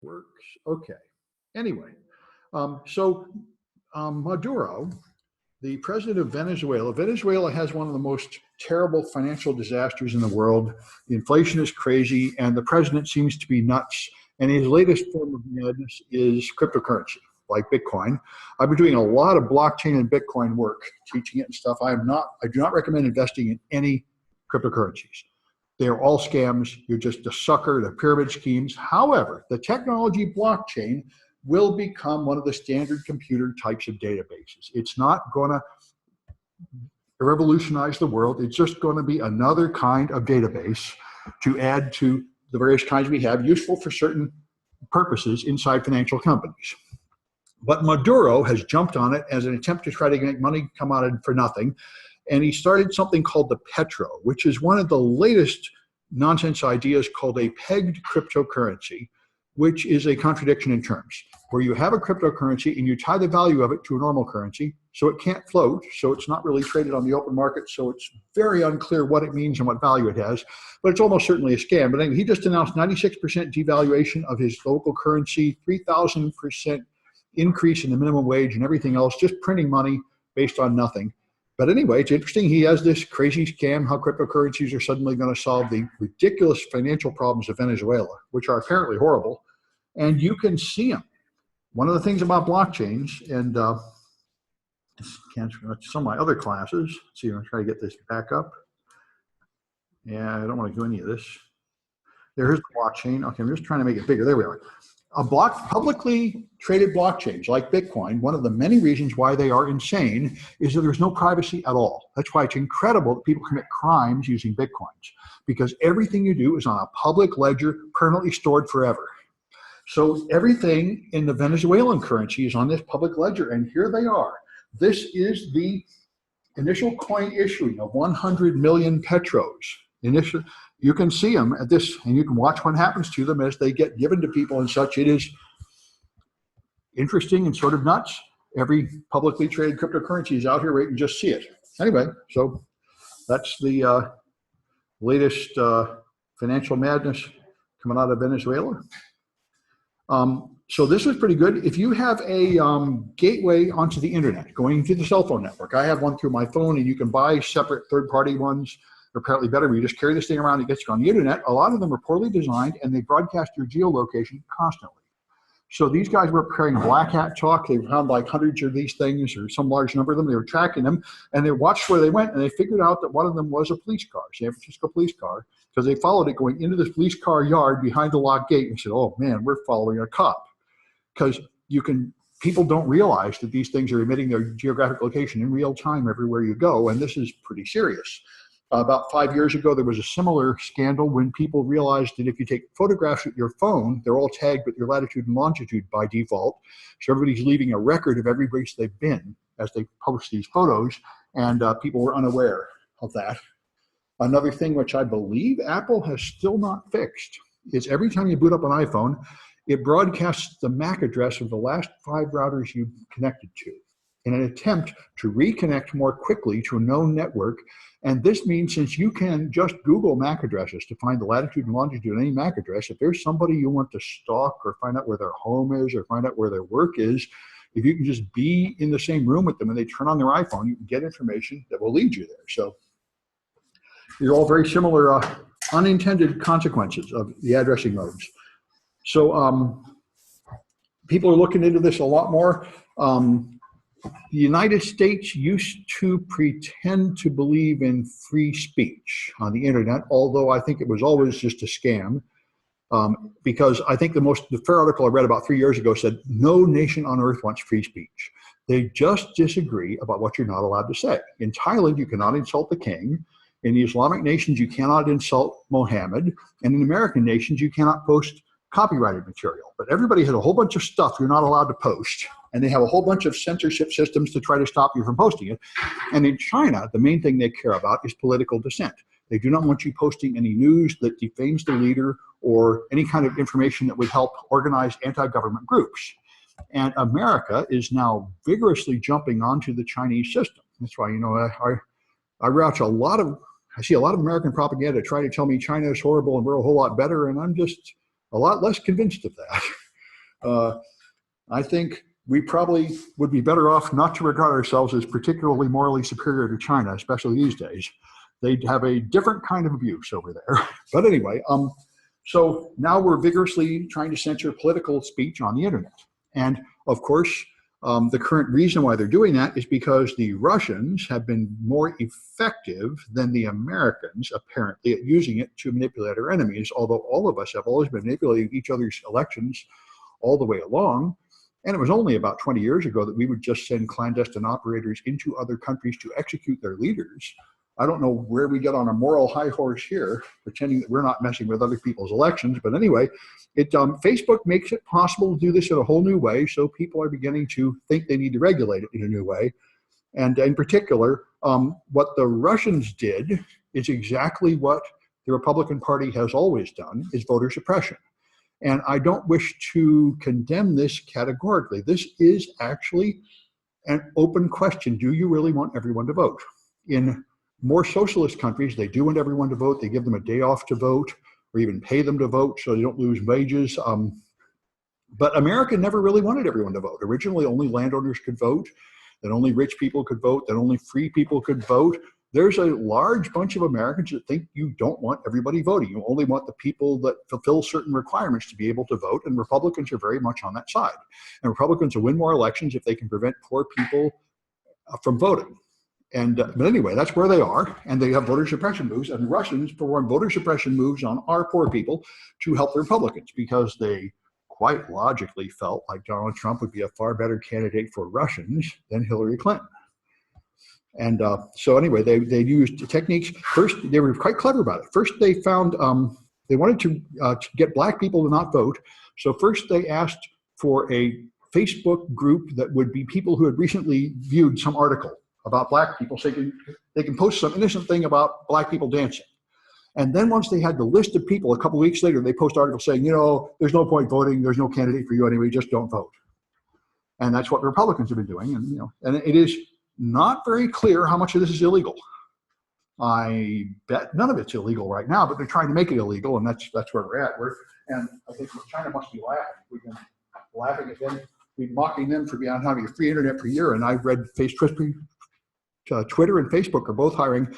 Works. Okay. Anyway, Maduro, the president of Venezuela. Venezuela has one of the most terrible financial disasters in the world. The inflation is crazy, and the president seems to be nuts. And his latest form of madness is cryptocurrency, like Bitcoin. I've been doing a lot of blockchain and Bitcoin work, teaching it and stuff. I do not recommend investing in any cryptocurrencies. They're all scams. You're just a sucker. They're pyramid schemes. However, the technology blockchain will become one of the standard computer types of databases. It's not going to revolutionize the world. It's just going to be another kind of database to add to the various kinds we have, useful for certain purposes inside financial companies. But Maduro has jumped on it as an attempt to try to make money come out of it for nothing. And he started something called the Petro, which is one of the latest nonsense ideas called a pegged cryptocurrency, which is a contradiction in terms, where you have a cryptocurrency and you tie the value of it to a normal currency, so it can't float, so it's not really traded on the open market, so it's very unclear what it means and what value it has, but it's almost certainly a scam. But anyway, he just announced 96% devaluation of his local currency, 3,000% increase in the minimum wage and everything else, just printing money based on nothing. But anyway, it's interesting. He has this crazy scam how cryptocurrencies are suddenly going to solve the ridiculous financial problems of Venezuela, which are apparently horrible. And you can see them. One of the things about blockchains, and some of my other classes, let's see, I'm going to try to get this back up. Yeah, I don't want to do any of this. There's the blockchain. Okay, I'm just trying to make it bigger. There we are. Publicly traded blockchains like Bitcoin, one of the many reasons why they are insane is that there's no privacy at all. That's why it's incredible that people commit crimes using Bitcoins, because everything you do is on a public ledger, permanently stored forever. So everything in the Venezuelan currency is on this public ledger, and here they are. This is the initial coin issuing of 100 million petros. You can see them at this, and you can watch what happens to them as they get given to people and such. It is interesting and sort of nuts. Every publicly traded cryptocurrency is out here where you can just see it. Anyway, so that's the latest financial madness coming out of Venezuela. So this was pretty good. If you have a gateway onto the internet going to the cell phone network, I have one through my phone, and you can buy separate third-party ones. They're apparently better. You just carry this thing around, it gets you on the internet. A lot of them are poorly designed, and they broadcast your geolocation constantly. So these guys were preparing black hat talk. They found like hundreds of these things, or some large number of them. They were tracking them, and they watched where they went, and they figured out that one of them was a police car, San Francisco police car, because they followed it going into this police car yard behind the locked gate and said, oh man, we're following a cop. Because people don't realize that these things are emitting their geographic location in real time everywhere you go, and this is pretty serious. About 5 years ago, there was a similar scandal when people realized that if you take photographs with your phone, they're all tagged with your latitude and longitude by default. So everybody's leaving a record of every place they've been as they publish these photos, and people were unaware of that. Another thing which I believe Apple has still not fixed is every time you boot up an iPhone, it broadcasts the MAC address of the last 5 routers you connected to in an attempt to reconnect more quickly to a known network. And this means, since you can just Google MAC addresses to find the latitude and longitude of any MAC address, if there's somebody you want to stalk or find out where their home is or find out where their work is, if you can just be in the same room with them and they turn on their iPhone, you can get information that will lead you there. So these are all very similar unintended consequences of the addressing modes. So people are looking into this a lot more. The United States used to pretend to believe in free speech on the internet, although I think it was always just a scam. Because I think the fair article I read about 3 years ago said no nation on earth wants free speech. They just disagree about what you're not allowed to say. In Thailand, you cannot insult the king. In the Islamic nations, you cannot insult Mohammed. And in American nations, you cannot post copyrighted material. But everybody has a whole bunch of stuff you're not allowed to post. And they have a whole bunch of censorship systems to try to stop you from posting it. And in China, the main thing they care about is political dissent. They do not want you posting any news that defames the leader or any kind of information that would help organize anti-government groups. And America is now vigorously jumping onto the Chinese system. That's why, I see a lot of American propaganda trying to tell me China is horrible and we're a whole lot better, and I'm just a lot less convinced of that. I think we probably would be better off not to regard ourselves as particularly morally superior to China, especially these days. They have a different kind of abuse over there. But anyway, so now we're vigorously trying to censor political speech on the internet. And of course, the current reason why they're doing that is because the Russians have been more effective than the Americans, apparently, at using it to manipulate our enemies, although all of us have always been manipulating each other's elections all the way along. And it was only about 20 years ago that we would just send clandestine operators into other countries to execute their leaders. I don't know where we get on a moral high horse here, pretending that we're not messing with other people's elections. But anyway, Facebook makes it possible to do this in a whole new way. So people are beginning to think they need to regulate it in a new way. And in particular, what the Russians did is exactly what the Republican Party has always done, is voter suppression. And I don't wish to condemn this categorically. This is actually an open question. Do you really want everyone to vote? In more socialist countries, they do want everyone to vote. They give them a day off to vote, or even pay them to vote so they don't lose wages. But America never really wanted everyone to vote. Originally, only landowners could vote, then only rich people could vote, then only free people could vote. There's a large bunch of Americans that think you don't want everybody voting. You only want the people that fulfill certain requirements to be able to vote, and Republicans are very much on that side. And Republicans will win more elections if they can prevent poor people from voting. And but anyway, that's where they are, and they have voter suppression moves, and the Russians perform voter suppression moves on our poor people to help the Republicans, because they quite logically felt like Donald Trump would be a far better candidate for Russians than Hillary Clinton. And so anyway, they used techniques. First, they were quite clever about it. First, they found they wanted to get black people to not vote. So first, they asked for a Facebook group that would be people who had recently viewed some article about black people, so they can post some innocent thing about black people dancing. And then once they had the list of people, a couple of weeks later, they post articles saying, you know, there's no point voting. There's no candidate for you anyway. Just don't vote. And that's what the Republicans have been doing. And and it is not very clear how much of this is illegal. I bet none of it's illegal right now, but they're trying to make it illegal, and that's where we're at. And I think China must be laughing. We've been laughing at them, we've been mocking them for having a free internet per year. And I've read Twitter and Facebook are both hiring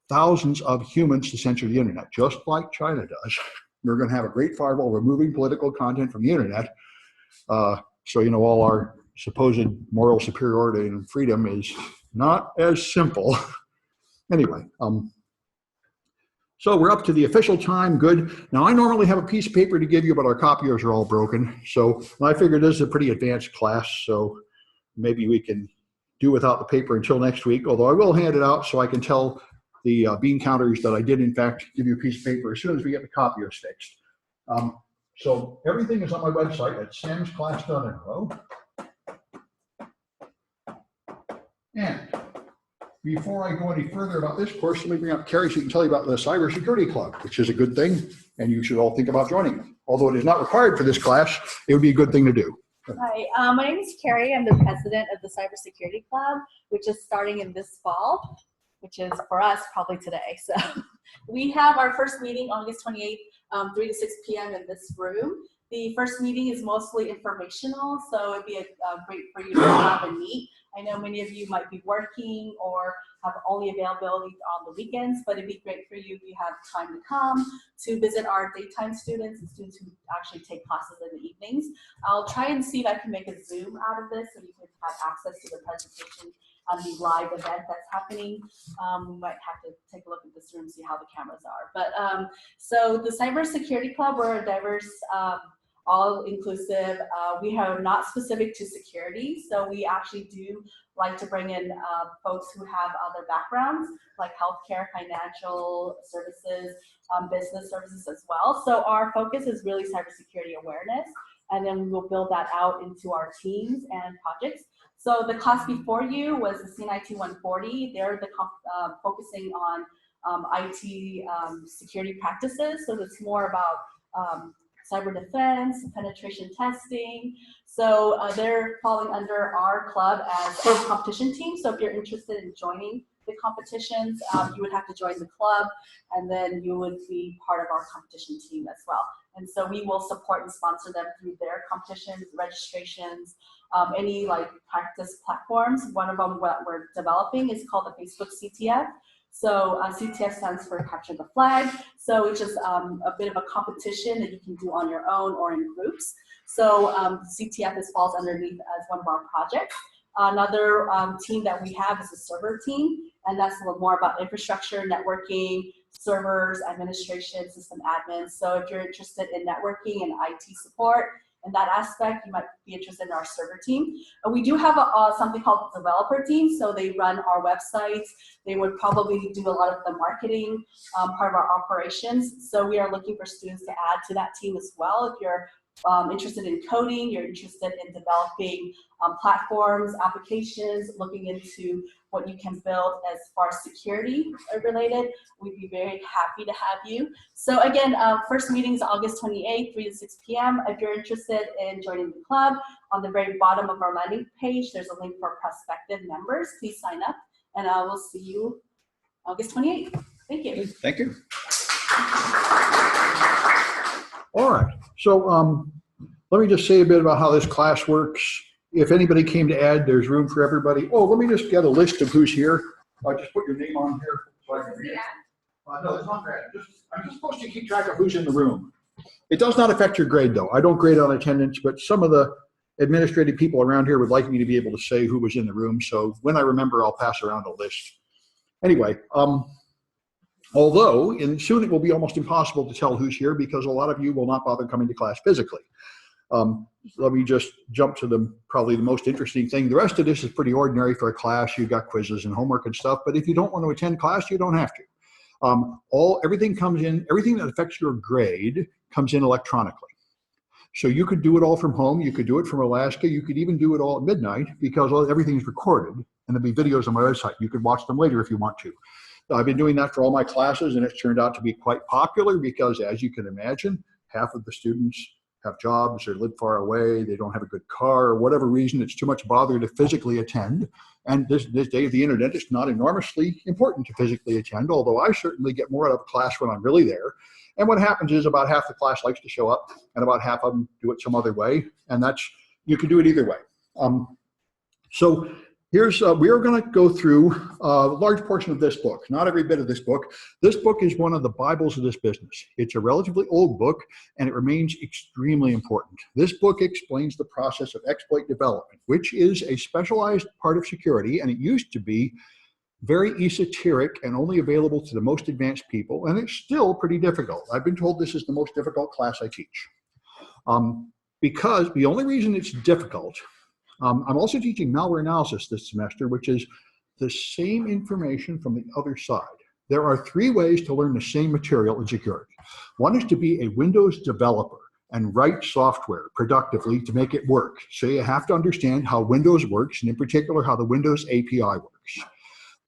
thousands of humans to censor the internet, just like China does. We're going to have a great firewall removing political content from the internet. So all our supposed moral superiority and freedom is not as simple. Anyway, so we're up to the official time. Good. Now, I normally have a piece of paper to give you, but our copiers are all broken. So I figured this is a pretty advanced class, so maybe we can do without the paper until next week, although I will hand it out so I can tell the bean counters that I did, in fact, give you a piece of paper as soon as we get the copiers fixed. So everything is on my website at samsclass.info. And before I go any further about this course, let me bring up Carrie so she can tell you about the Cybersecurity Club, which is a good thing, and you should all think about joining it. Although it is not required for this class, it would be a good thing to do. Hi, my name is Carrie. I'm the president of the Cybersecurity Club, which is starting in this fall, which is for us probably today. So we have our first meeting August 28th, 3 to 6 p.m. in this room. The first meeting is mostly informational, so it'd be great for you to have and meet. I know many of you might be working or have only availability on the weekends, but it'd be great for you if you have time to come to visit our daytime students and students who actually take classes in the evenings. I'll try and see if I can make a Zoom out of this so you can have access to the presentation on the live event that's happening. We might have to take a look at this room, see how the cameras are. But so the Cybersecurity Club, we're a diverse, all-inclusive. We are not specific to security, so we actually do like to bring in folks who have other backgrounds, like healthcare, financial services, business services as well. So our focus is really cybersecurity awareness, and then we will build that out into our teams and projects. So the class before you was the CNIT 140. They're focusing on IT security practices. So it's more about cyber defense, penetration testing. So they're falling under our club as a competition team. So if you're interested in joining the competitions, you would have to join the club, and then you would be part of our competition team as well. And so we will support and sponsor them through their competitions, registrations, any like practice platforms. One of them what we're developing is called the Facebook CTF. So CTF stands for Capture the Flag. So it's just a bit of a competition that you can do on your own or in groups. So CTF falls underneath as one of our projects. Another team that we have is a server team, and that's a little more about infrastructure, networking, servers, administration, system admin. So if you're interested in networking and IT support in that aspect, you might be interested in our server team. We do have something called developer team. So they run our websites. They would probably do a lot of the marketing part of our operations. So we are looking for students to add to that team as well. If you're interested in coding, you're interested in developing platforms, applications, looking into what you can build as far as security related, we'd be very happy to have you. So again, first meeting is August 28th, 3 to 6 p.m. If you're interested in joining the club, on the very bottom of our landing page, there's a link for prospective members. Please sign up, and I will see you August 28th. Thank you. Thank you. All right, so let me just say a bit about how this class works. If anybody came to add, there's room for everybody. Oh, let me just get a list of who's here. Just put your name on here so I can read it. No, it's not bad. I'm just supposed to keep track of who's in the room. It does not affect your grade, though. I don't grade on attendance, but some of the administrative people around here would like me to be able to say who was in the room. So when I remember, I'll pass around a list. Anyway, although soon it will be almost impossible to tell who's here because a lot of you will not bother coming to class physically. Let me just jump to probably the most interesting thing. The rest of this is pretty ordinary for a class. You've got quizzes and homework and stuff, but if you don't want to attend class, you don't have to. Everything comes in, everything that affects your grade comes in electronically. So you could do it all from home. You could do it from Alaska. You could even do it all at midnight because everything's recorded and there'll be videos on my website. You could watch them later if you want to. I've been doing that for all my classes, and it's turned out to be quite popular because, as you can imagine, half of the students have jobs or live far away, they don't have a good car, or whatever reason, it's too much bother to physically attend. And this day of the internet, it's not enormously important to physically attend, although I certainly get more out of a class when I'm really there. And what happens is about half the class likes to show up, and about half of them do it some other way, and you can do it either way. So here's, we are going to go through a large portion of this book, not every bit of this book. This book is one of the Bibles of this business. It's a relatively old book, and it remains extremely important. This book explains the process of exploit development, which is a specialized part of security, and it used to be very esoteric and only available to the most advanced people, and it's still pretty difficult. I've been told this is the most difficult class I teach. Because the only reason it's difficult, I'm also teaching malware analysis this semester, which is the same information from the other side. There are 3 ways to learn the same material in security. One is to be a Windows developer and write software productively to make it work. So you have to understand how Windows works, and in particular, how the Windows API works.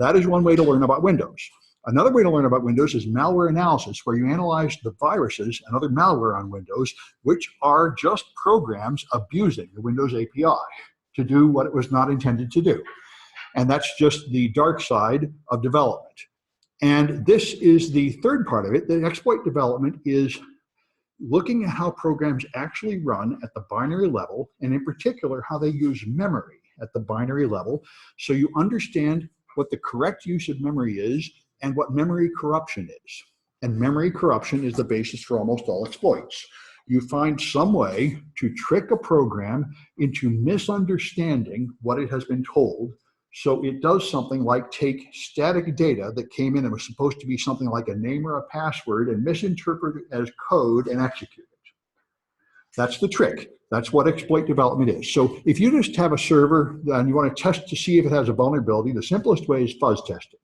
That is one way to learn about Windows. Another way to learn about Windows is malware analysis, where you analyze the viruses and other malware on Windows, which are just programs abusing the Windows API to do what it was not intended to do. And that's just the dark side of development. And this is the third part of it. The exploit development is looking at how programs actually run at the binary level, and in particular, how they use memory at the binary level, so you understand what the correct use of memory is and what memory corruption is. And memory corruption is the basis for almost all exploits. You find some way to trick a program into misunderstanding what it has been told, so it does something like take static data that came in and was supposed to be something like a name or a password and misinterpret it as code and execute it. That's the trick. That's what exploit development is. So if you just have a server and you want to test to see if it has a vulnerability, the simplest way is fuzz testing.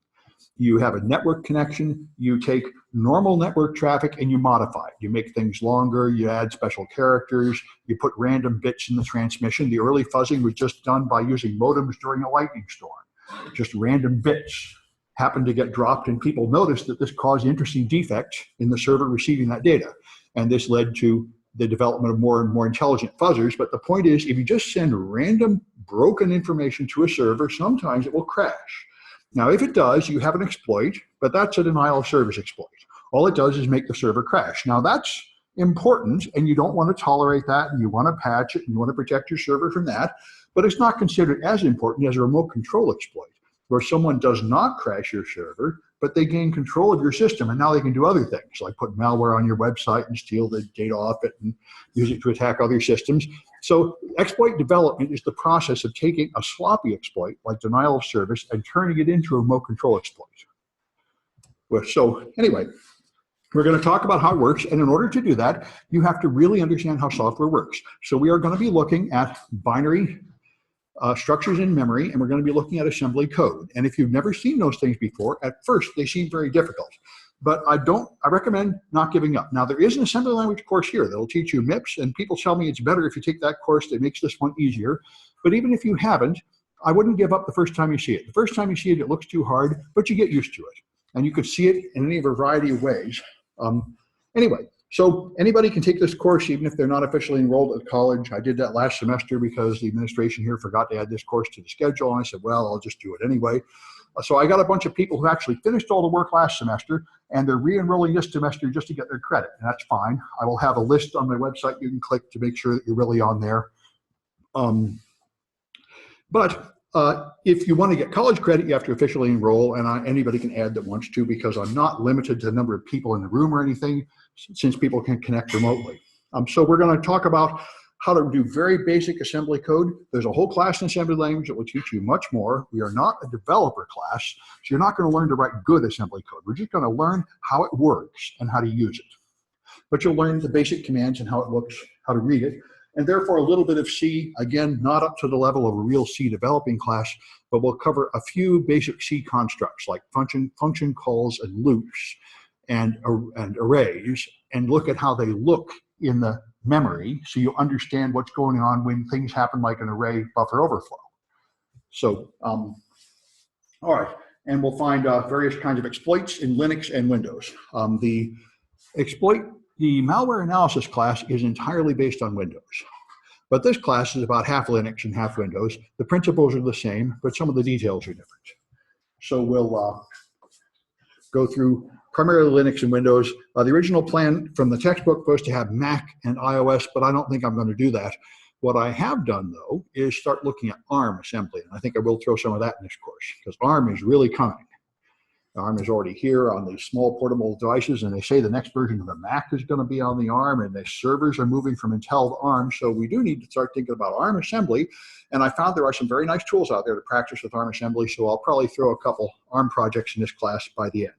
You have a network connection, you take normal network traffic and you modify it. You make things longer, you add special characters, you put random bits in the transmission. The early fuzzing was just done by using modems during a lightning storm. Just random bits happened to get dropped, and people noticed that this caused interesting defects in the server receiving that data. And this led to the development of more and more intelligent fuzzers. But the point is, if you just send random broken information to a server, sometimes it will crash. Now, if it does, you have an exploit, but that's a denial of service exploit. All it does is make the server crash. Now, that's important, and you don't want to tolerate that, and you want to patch it, and you want to protect your server from that, but it's not considered as important as a remote control exploit, where someone does not crash your server, but they gain control of your system, and now they can do other things, like put malware on your website and steal the data off it and use it to attack other systems. So exploit development is the process of taking a sloppy exploit, like denial of service, and turning it into a remote control exploit. So anyway, we're going to talk about how it works, and in order to do that, you have to really understand how software works. So we are going to be looking at binary structures in memory, and we're going to be looking at assembly code. And if you've never seen those things before, at first they seem very difficult. But I recommend not giving up. Now, there is an assembly language course here that'll teach you MIPS, and people tell me it's better if you take that course. It makes this one easier. But even if you haven't, I wouldn't give up the first time you see it. The first time you see it, it looks too hard, but you get used to it. And you could see it in any variety of ways. Anyway, so anybody can take this course even if they're not officially enrolled at college. I did that last semester because the administration here forgot to add this course to the schedule. And I said, well, I'll just do it anyway. So I got a bunch of people who actually finished all the work last semester, and they're re-enrolling this semester just to get their credit. And that's fine. I will have a list on my website you can click to make sure that you're really on there. If you want to get college credit, you have to officially enroll, and anybody can add that wants to, because I'm not limited to the number of people in the room or anything, since people can connect remotely. So we're going to talk about how to do very basic assembly code. There's a whole class in assembly language that will teach you much more. We are not a developer class, so you're not going to learn to write good assembly code. We're just going to learn how it works and how to use it. But you'll learn the basic commands and how it looks, how to read it, and therefore a little bit of C, again, not up to the level of a real C developing class, but we'll cover a few basic C constructs like function calls and loops and arrays, and look at how they look in the memory so you understand what's going on when things happen like an array buffer overflow. So, all right, and we'll find various kinds of exploits in Linux and Windows. The malware analysis class is entirely based on Windows, but this class is about half Linux and half Windows. The principles are the same, but some of the details are different. So we'll go through primarily Linux and Windows. The original plan from the textbook was to have Mac and iOS, but I don't think I'm going to do that. What I have done, though, is start looking at ARM assembly, and I think I will throw some of that in this course, because ARM is really coming. ARM is already here on these small portable devices, and they say the next version of the Mac is going to be on the ARM, and the servers are moving from Intel to ARM, so we do need to start thinking about ARM assembly, and I found there are some very nice tools out there to practice with ARM assembly, so I'll probably throw a couple ARM projects in this class by the end.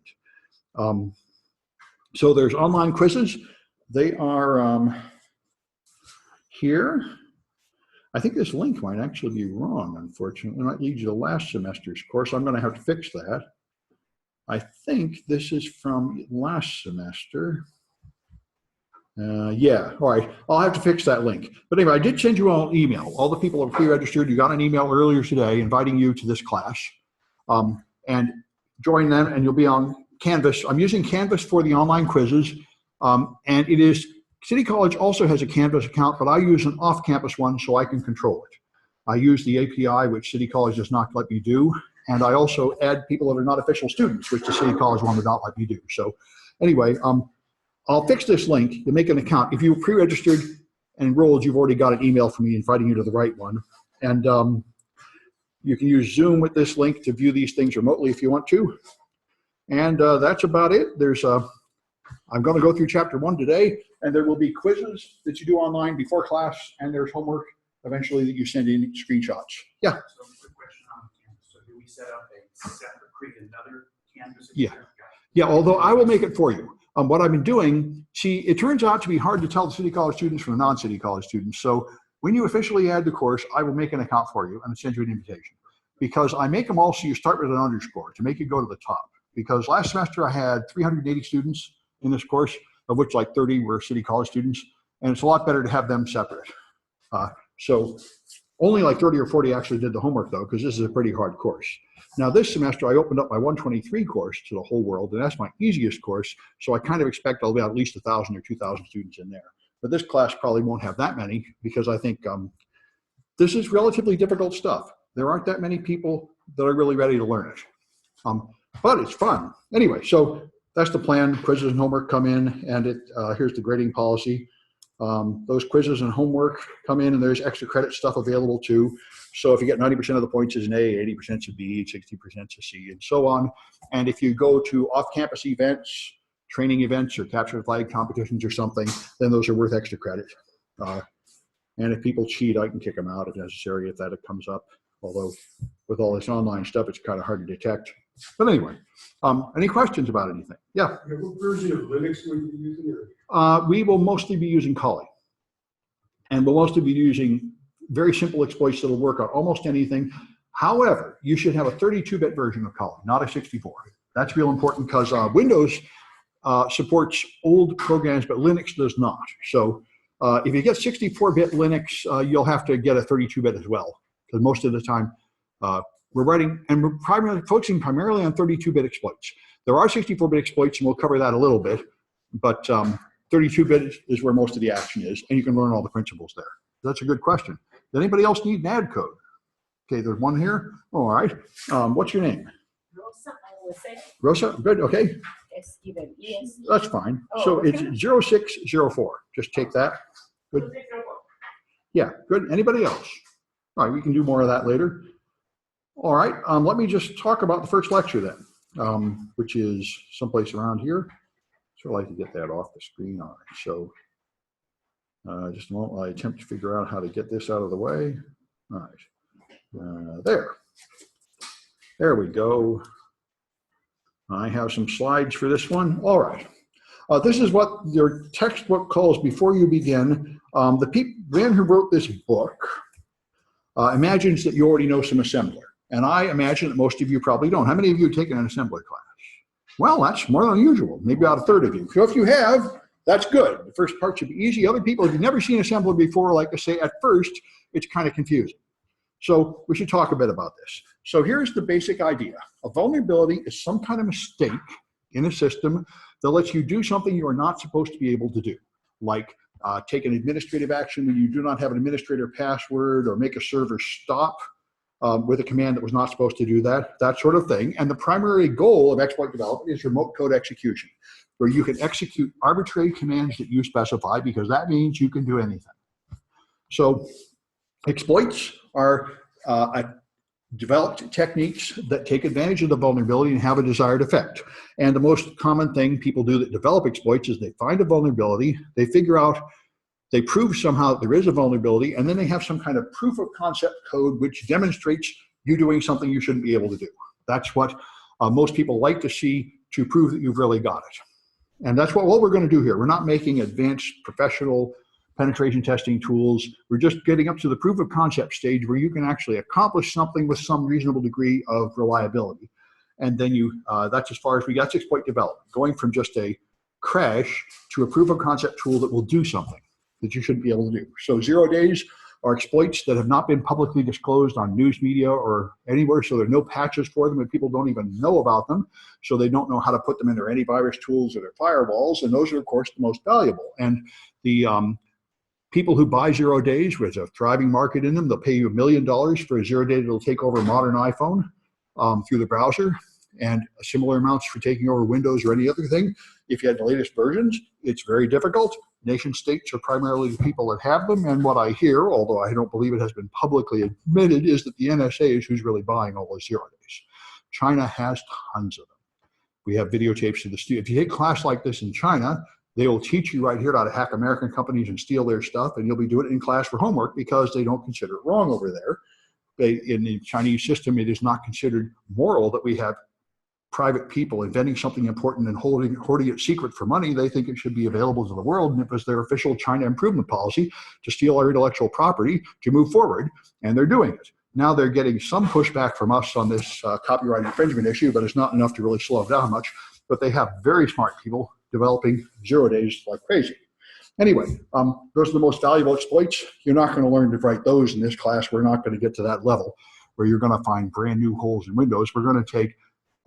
So there's online quizzes. They are here. I think this link might actually be wrong, unfortunately. It might lead you to last semester's course. I'm going to have to fix that. I think this is from last semester. Yeah, all right. I'll have to fix that link. But anyway, I did send you all an email. All the people who are pre-registered, you got an email earlier today inviting you to this class. And join them, and you'll be on Canvas. I'm using Canvas for the online quizzes, and it is, City College also has a Canvas account, but I use an off-campus one so I can control it. I use the API, which City College does not let me do, and I also add people that are not official students, which the City College one would not let me do. So anyway, I'll fix this link to make an account. If you were pre-registered and enrolled, you've already got an email from me inviting you to the right one. And you can use Zoom with this link to view these things remotely if you want to. And that's about it. I'm going to go through chapter 1 today, and there will be quizzes that you do online before class, and there's homework eventually that you send in screenshots. Yeah? So quick question on Canvas. So do we set up a separate, create another Canvas? Yeah. Yeah, although I will make it for you. What I've been doing, see, it turns out to be hard to tell the City College students from the non-City College students. So when you officially add the course, I will make an account for you and send you an invitation. Because I make them all so you start with an underscore to make it go to the top. Because last semester I had 380 students in this course, of which like 30 were City College students, and it's a lot better to have them separate. So only like 30 or 40 actually did the homework though, because this is a pretty hard course. Now this semester I opened up my 123 course to the whole world, and that's my easiest course, so I kind of expect I'll be at least 1,000 or 2,000 students in there. But this class probably won't have that many, because I think this is relatively difficult stuff. There aren't that many people that are really ready to learn it. But it's fun. Anyway, so that's the plan. Quizzes and homework come in, and here's the grading policy. Those quizzes and homework come in, and there's extra credit stuff available too. So if you get 90% of the points as an A, 80% is a B, 60% is a C, and so on. And if you go to off-campus events, training events, or capture the flag competitions or something, then those are worth extra credit. And if people cheat, I can kick them out if necessary, if that comes up. Although with all this online stuff, it's kind of hard to detect. But anyway, any questions about anything? Yeah. What version of Linux will you be using? We will mostly be using Kali. And we'll mostly be using very simple exploits that'll work on almost anything. However, you should have a 32-bit version of Kali, not a 64. That's real important because Windows supports old programs, but Linux does not. So if you get 64-bit Linux, you'll have to get a 32-bit as well, because most of the time we're writing, and we're focusing primarily on 32-bit exploits. There are 64-bit exploits, and we'll cover that a little bit, but 32-bit is where most of the action is, and you can learn all the principles there. That's a good question. Does anybody else need an ad code? Okay, there's one here. All right. What's your name? Rosa, I will say. Rosa? Good, okay. Yes, even, yes. That's fine. Oh, So okay. it's 0604. Just take that. Good. Yeah, good. Anybody else? All right, we can do more of that later. All right, let me just talk about the first lecture then, which is someplace around here. So I'd like to get that off the screen. All right, so just a moment while I attempt to figure out how to get this out of the way. All right, there we go. I have some slides for this one. All right. This is what your textbook calls before you begin. The man who wrote this book imagines that you already know some assembler. And I imagine that most of you probably don't. How many of you have taken an assembler class? Well, that's more than usual. Maybe about a third of you. So if you have, that's good. The first part should be easy. Other people, if you've never seen assembler before, like I say, at first, it's kind of confusing. So we should talk a bit about this. So here's the basic idea. A vulnerability is some kind of mistake in a system that lets you do something you are not supposed to be able to do, like take an administrative action when you do not have an administrator password, or make a server stop with a command that was not supposed to do that, that sort of thing. And the primary goal of exploit development is remote code execution, where you can execute arbitrary commands that you specify, because that means you can do anything. So exploits are developed techniques that take advantage of the vulnerability and have a desired effect. And the most common thing people do that develop exploits is they find a vulnerability, they figure out, they prove somehow that there is a vulnerability, and then they have some kind of proof of concept code which demonstrates you doing something you shouldn't be able to do. That's what most people like to see to prove that you've really got it. And that's what we're going to do here. We're not making advanced professional penetration testing tools. We're just getting up to the proof of concept stage where you can actually accomplish something with some reasonable degree of reliability. And then that's as far as we got. That's exploit development, going from just a crash to a proof of concept tool that will do something that you shouldn't be able to do. So 0 days are exploits that have not been publicly disclosed on news media or anywhere, so there are no patches for them, and people don't even know about them, so they don't know how to put them in their antivirus tools or their firewalls, and those are, of course, the most valuable. And the people who buy 0 days, there's a thriving market in them. They'll pay you $1 million for a 0 day that'll take over a modern iPhone through the browser, and similar amounts for taking over Windows or any other thing. If you had the latest versions, it's very difficult. Nation states are primarily the people that have them, and what I hear, although I don't believe it has been publicly admitted, is that the NSA is who's really buying all those 0 days. China has tons of them. We have videotapes of the student. If you take a class like this in China, they will teach you right here how to hack American companies and steal their stuff, and you'll be doing it in class for homework because they don't consider it wrong over there. In the Chinese system, it is not considered moral that we have private people inventing something important and hoarding it secret for money. They think it should be available to the world, and it was their official China improvement policy to steal our intellectual property to move forward, and they're doing it. Now they're getting some pushback from us on this copyright infringement issue, but it's not enough to really slow them down much. But they have very smart people developing 0 days like crazy. Anyway, those are the most valuable exploits. You're not going to learn to write those in this class. We're not going to get to that level where you're going to find brand new holes in Windows. We're going to take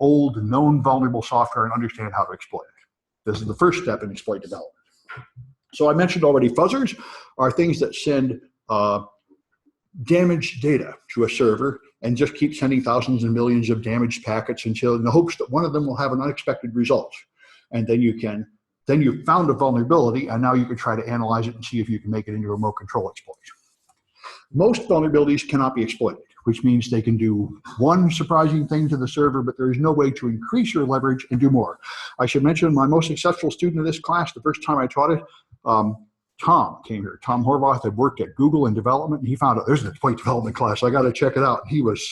old, known vulnerable software and understand how to exploit it. This is the first step in exploit development. So I mentioned already, fuzzers are things that send damaged data to a server, and just keep sending thousands and millions of damaged packets until in the hopes that one of them will have an unexpected result. And then you found a vulnerability, and now you can try to analyze it and see if you can make it into a remote control exploit. Most vulnerabilities cannot be exploited, which means they can do one surprising thing to the server, but there is no way to increase your leverage and do more. I should mention my most successful student in this class, the first time I taught it, Tom came here. Tom Horvath had worked at Google in development, and he found out there's an exploit development class. I got to check it out. He was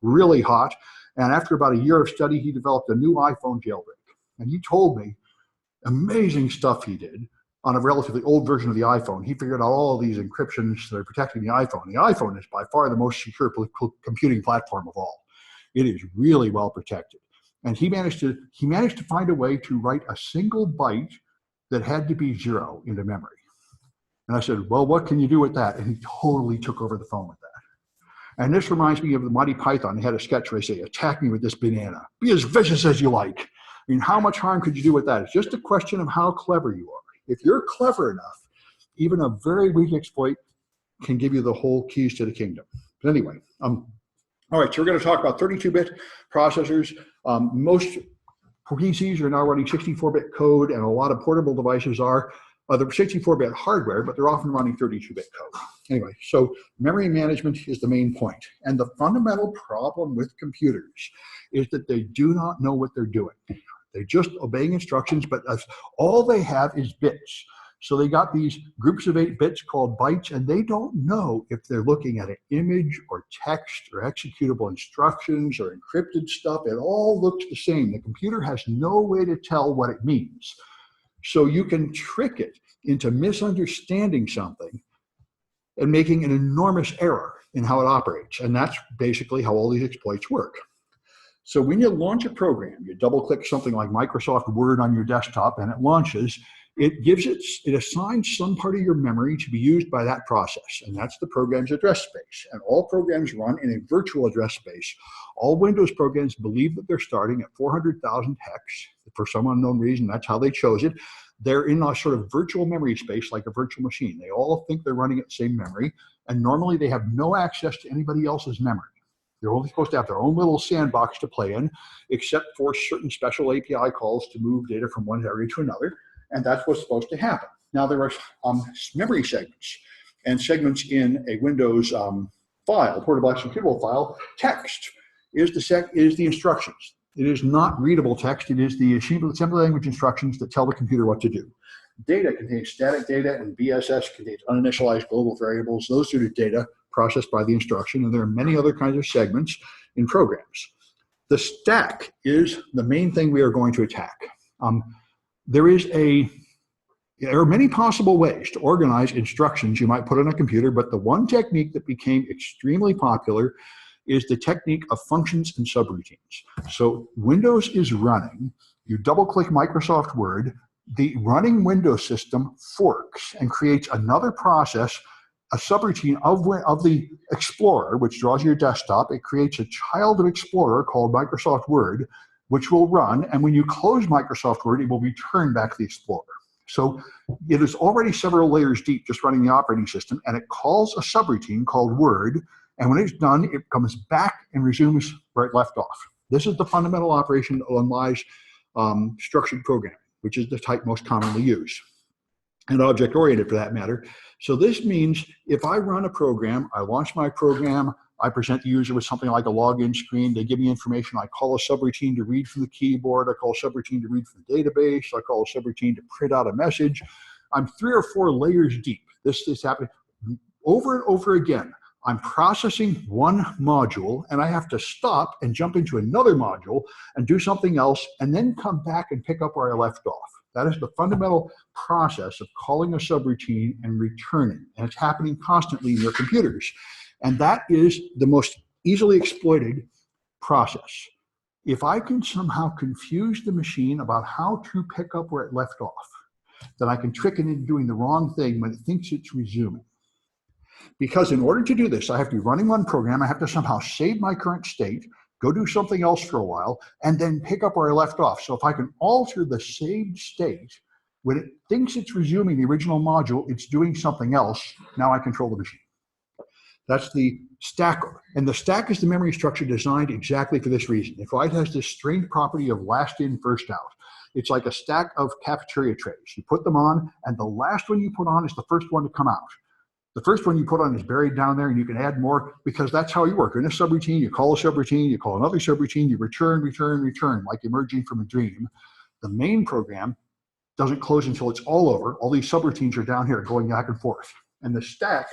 really hot. And after about a year of study, he developed a new iPhone jailbreak. And he told me amazing stuff he did on a relatively old version of the iPhone. He figured out all of these encryptions that are protecting the iPhone. The iPhone is by far the most secure computing platform of all. It is really well protected. And he managed to find a way to write a single byte that had to be 0 into memory. And I said, well, what can you do with that? And he totally took over the phone with that. And this reminds me of the Monty Python. They had a sketch where they say, attack me with this banana. Be as vicious as you like. I mean, how much harm could you do with that? It's just a question of how clever you are. If you're clever enough, even a very weak exploit can give you the whole keys to the kingdom. But anyway, all right, so we're going to talk about 32-bit processors. Most PCs are now running 64-bit code, and a lot of portable devices are. They're 64-bit hardware, but they're often running 32-bit code. Anyway, so memory management is the main point. And the fundamental problem with computers is that they do not know what they're doing. They're just obeying instructions, but all they have is bits. So they got these groups of 8 bits called bytes, and they don't know if they're looking at an image or text or executable instructions or encrypted stuff. It all looks the same. The computer has no way to tell what it means. So you can trick it into misunderstanding something and making an enormous error in how it operates. And that's basically how all these exploits work. So when you launch a program, you double-click something like Microsoft Word on your desktop, and it launches. It assigns some part of your memory to be used by that process, and that's the program's address space. And all programs run in a virtual address space. All Windows programs believe that they're starting at 400,000 hex. For some unknown reason, that's how they chose it. They're in a sort of virtual memory space like a virtual machine. They all think they're running at the same memory, and normally they have no access to anybody else's memory. They're only supposed to have their own little sandbox to play in, except for certain special API calls to move data from one area to another. And that's what's supposed to happen. Now there are memory segments, and segments in a Windows file, portable executable file. Text is the instructions. It is not readable text. It is the assembly language instructions that tell the computer what to do. Data contains static data, and BSS contains uninitialized global variables. Those are the data processed by the instruction, and there are many other kinds of segments in programs. The stack is the main thing we are going to attack. There are many possible ways to organize instructions you might put on a computer, but the one technique that became extremely popular is the technique of functions and subroutines. So Windows is running, you double-click Microsoft Word, the running Windows system forks and creates another process, a subroutine of the Explorer, which draws your desktop. It creates a child of Explorer called Microsoft Word, which will run, and when you close Microsoft Word, it will return back the Explorer. So it is already several layers deep just running the operating system, and it calls a subroutine called Word, and when it's done, it comes back and resumes where it left off. This is the fundamental operation that underlies structured programming, which is the type most commonly used, and object-oriented for that matter. So this means if I run a program, I launch my program, I present the user with something like a login screen, they give me information, I call a subroutine to read from the keyboard, I call a subroutine to read from the database, I call a subroutine to print out a message. I'm 3 or 4 layers deep. This is happening over and over again. I'm processing one module, and I have to stop and jump into another module and do something else, and then come back and pick up where I left off. That is the fundamental process of calling a subroutine and returning, and it's happening constantly in your computers. And that is the most easily exploited process. If I can somehow confuse the machine about how to pick up where it left off, then I can trick it into doing the wrong thing when it thinks it's resuming. Because in order to do this, I have to be running one program, I have to somehow save my current state, go do something else for a while, and then pick up where I left off. So if I can alter the saved state, when it thinks it's resuming the original module, it's doing something else, now I control the machine. That's the stack. And the stack is the memory structure designed exactly for this reason. If it has this strange property of last in, first out, it's like a stack of cafeteria trays. You put them on, and the last one you put on is the first one to come out. The first one you put on is buried down there, and you can add more because that's how you work. In a subroutine, you call a subroutine, you call another subroutine, you return, like emerging from a dream. The main program doesn't close until it's all over. All these subroutines are down here going back and forth. And the stack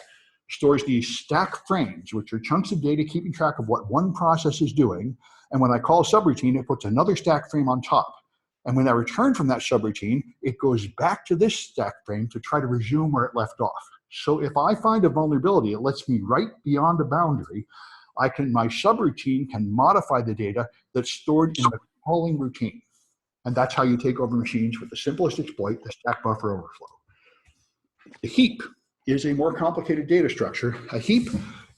stores these stack frames, which are chunks of data keeping track of what one process is doing. And when I call a subroutine, it puts another stack frame on top. And when I return from that subroutine, it goes back to this stack frame to try to resume where it left off. So if I find a vulnerability, it lets me right beyond a boundary. My subroutine can modify the data that's stored in the calling routine. And that's how you take over machines with the simplest exploit, the stack buffer overflow. The heap is a more complicated data structure. A heap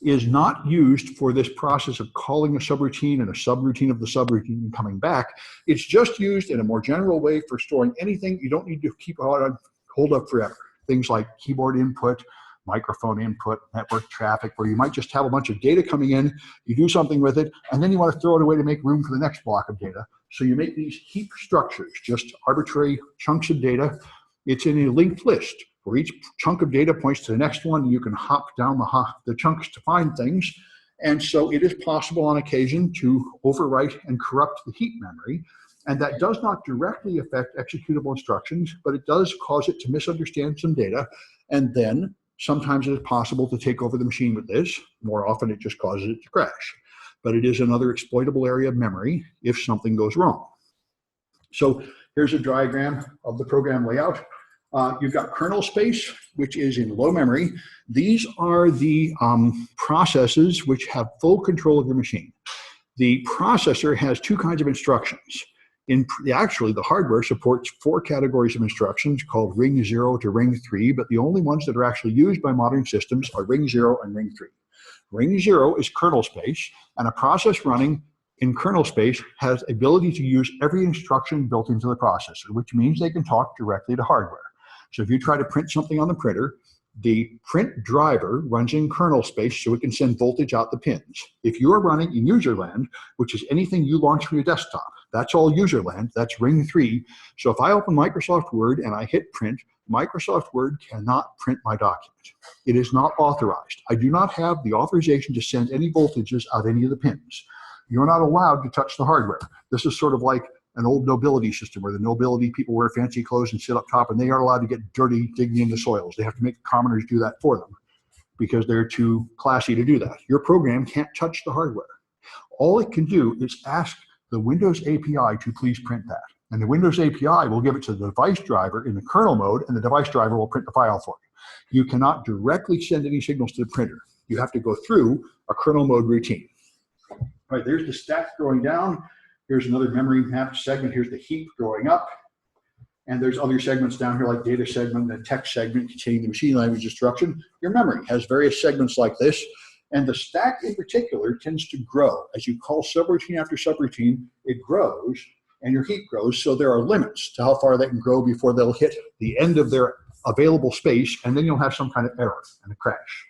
is not used for this process of calling a subroutine and a subroutine of the subroutine and coming back. It's just used in a more general way for storing anything you don't need to keep hold up forever. Things like keyboard input, microphone input, network traffic, where you might just have a bunch of data coming in, you do something with it, and then you want to throw it away to make room for the next block of data. So you make these heap structures, just arbitrary chunks of data. It's in a linked list where each chunk of data points to the next one. You can hop down the chunks to find things. And so it is possible on occasion to overwrite and corrupt the heap memory. And that does not directly affect executable instructions, but it does cause it to misunderstand some data. And then sometimes it is possible to take over the machine with this. More often it just causes it to crash. But it is another exploitable area of memory if something goes wrong. So here's a diagram of the program layout. You've got kernel space, which is in low memory. These are the processes which have full control of your machine. The processor has two kinds of instructions. Actually, the hardware supports 4 categories of instructions called ring 0 to ring 3, but the only ones that are actually used by modern systems are ring 0 and ring 3. Ring 0 is kernel space, and a process running in kernel space has ability to use every instruction built into the processor, which means they can talk directly to hardware. So if you try to print something on the printer, the print driver runs in kernel space so it can send voltage out the pins. If you're running in user land, which is anything you launch from your desktop, that's all user land, that's ring 3. So if I open Microsoft Word and I hit print, Microsoft Word cannot print my document. It is not authorized. I do not have the authorization to send any voltages out any of the pins. You're not allowed to touch the hardware. This is sort of like an old nobility system where the nobility people wear fancy clothes and sit up top, and they aren't allowed to get dirty digging into soils. They have to make the commoners do that for them because they're too classy to do that. Your program can't touch the hardware. All it can do is ask the Windows API to please print that. And the Windows API will give it to the device driver in the kernel mode, and the device driver will print the file for you. You cannot directly send any signals to the printer. You have to go through a kernel mode routine. All right, there's the stack going down. Here's another memory mapped segment. Here's the heap going up. And there's other segments down here like data segment and text segment containing the machine language instruction. Your memory has various segments like this. And the stack in particular tends to grow. As you call subroutine after subroutine, it grows and your heap grows. So there are limits to how far they can grow before they'll hit the end of their available space, and then you'll have some kind of error and a crash.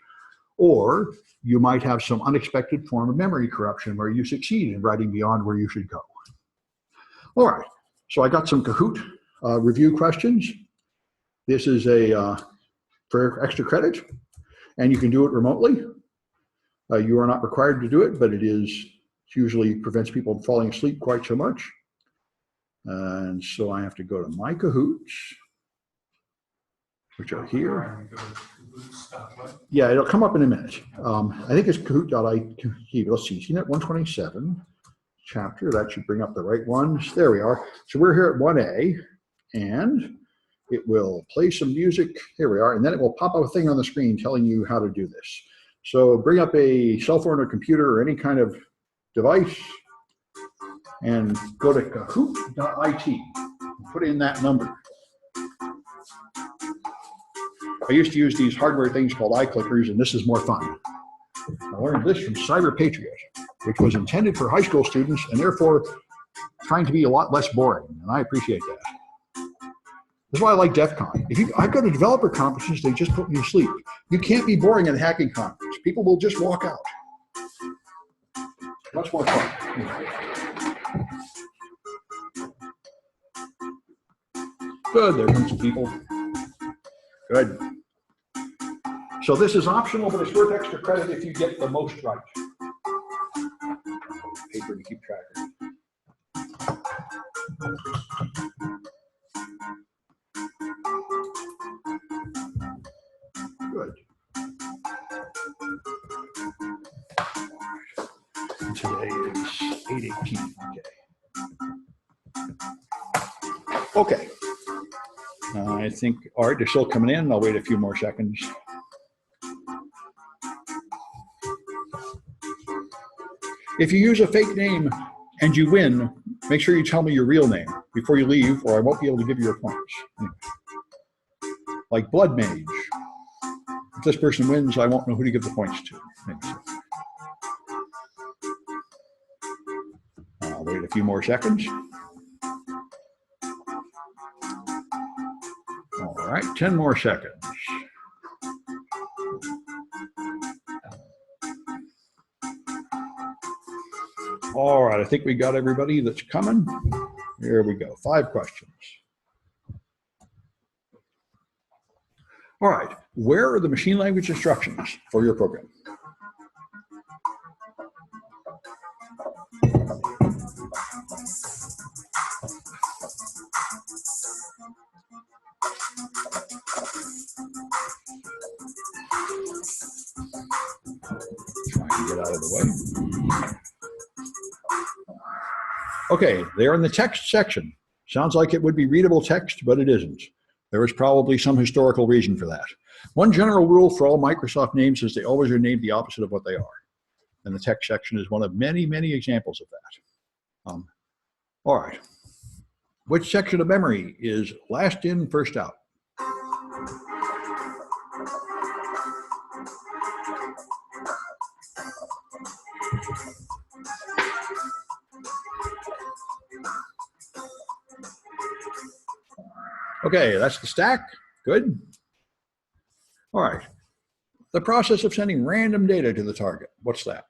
Or you might have some unexpected form of memory corruption where you succeed in writing beyond where you should go. All right, so I got some Kahoot review questions. This is for extra credit, and you can do it remotely. You are not required to do it, but it usually prevents people from falling asleep quite so much. And so I have to go to my Kahoots, which are here. Yeah, it'll come up in a minute. I think it's Kahoot.it. Let's see, CNIT 127 chapter. That should bring up the right ones. There we are. So we're here at 1A, and it will play some music. Here we are, and then it will pop up a thing on the screen telling you how to do this. So bring up a cell phone or computer or any kind of device and go to Kahoot.it. Put in that number. I used to use these hardware things called iClickers, and this is more fun. I learned this from Cyber Patriot, which was intended for high school students and therefore trying to be a lot less boring, and I appreciate that. That's why I like DEF CON. I go to developer conferences, they just put me to sleep. You can't be boring at a hacking conference. People will just walk out. Much more fun. Good, there come some people. Good. So this is optional, but it's worth extra credit if you get the most right. Paper to keep track of. Good. And today is 8/18. Okay. I think, all right, they're still coming in. I'll wait a few more seconds. If you use a fake name and you win, make sure you tell me your real name before you leave, or I won't be able to give you your points. Anyway. Like Blood Mage. If this person wins, I won't know who to give the points to. I'll wait a few more seconds. All right, 10 more seconds. All right, I think we got everybody that's coming. Here we go, 5 questions. All right, where are the machine language instructions for your program? Trying to get out of the way. Okay, they're in the text section. Sounds like it would be readable text, but it isn't. There is probably some historical reason for that. One general rule for all Microsoft names is they always are named the opposite of what they are. And the text section is one of many, many examples of that. All right. Which section of memory is last in, first out? Okay, that's the stack. Good. All right. The process of sending random data to the target. What's that?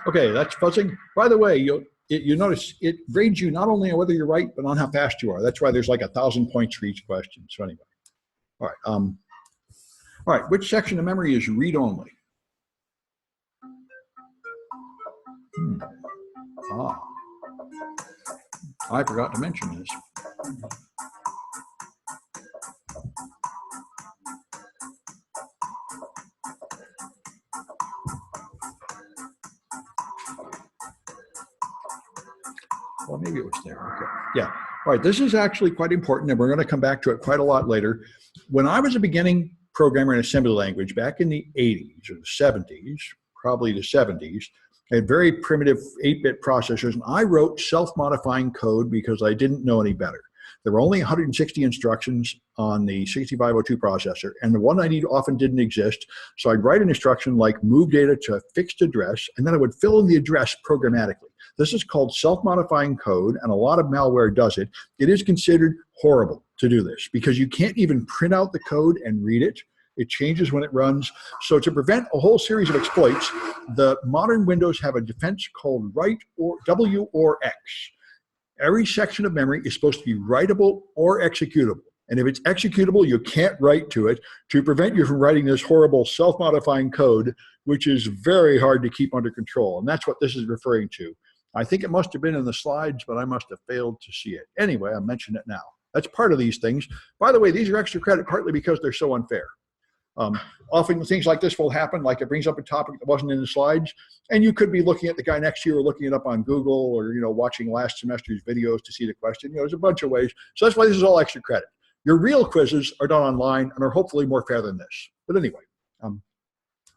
Okay, that's fuzzing. By the way, you notice it grades you not only on whether you're right, but on how fast you are. That's why there's like 1,000 points for each question. So anyway, all right. Which section of memory is read-only? I forgot to mention this. Well, maybe it was there. Okay. Yeah. All right. This is actually quite important, and we're going to come back to it quite a lot later. When I was a beginning programmer in assembly language back in the 80s or the 70s, probably the 70s, I had very primitive 8-bit processors, and I wrote self-modifying code because I didn't know any better. There were only 160 instructions on the 6502 processor, and the 190 often didn't exist. So I'd write an instruction like move data to a fixed address, and then I would fill in the address programmatically. This is called self-modifying code, and a lot of malware does it. It is considered horrible to do this because you can't even print out the code and read it. It changes when it runs. So to prevent a whole series of exploits, the modern Windows have a defense called write or W or X. Every section of memory is supposed to be writable or executable. And if it's executable, you can't write to it to prevent you from writing this horrible self-modifying code, which is very hard to keep under control. And that's what this is referring to. I think it must have been in the slides, but I must have failed to see it. Anyway, I mentioned it now. That's part of these things. By the way, these are extra credit partly because they're so unfair. Often things like this will happen, like it brings up a topic that wasn't in the slides, and you could be looking at the guy next to you or looking it up on Google or, watching last semester's videos to see the question. There's a bunch of ways. So that's why this is all extra credit. Your real quizzes are done online and are hopefully more fair than this. But anyway, all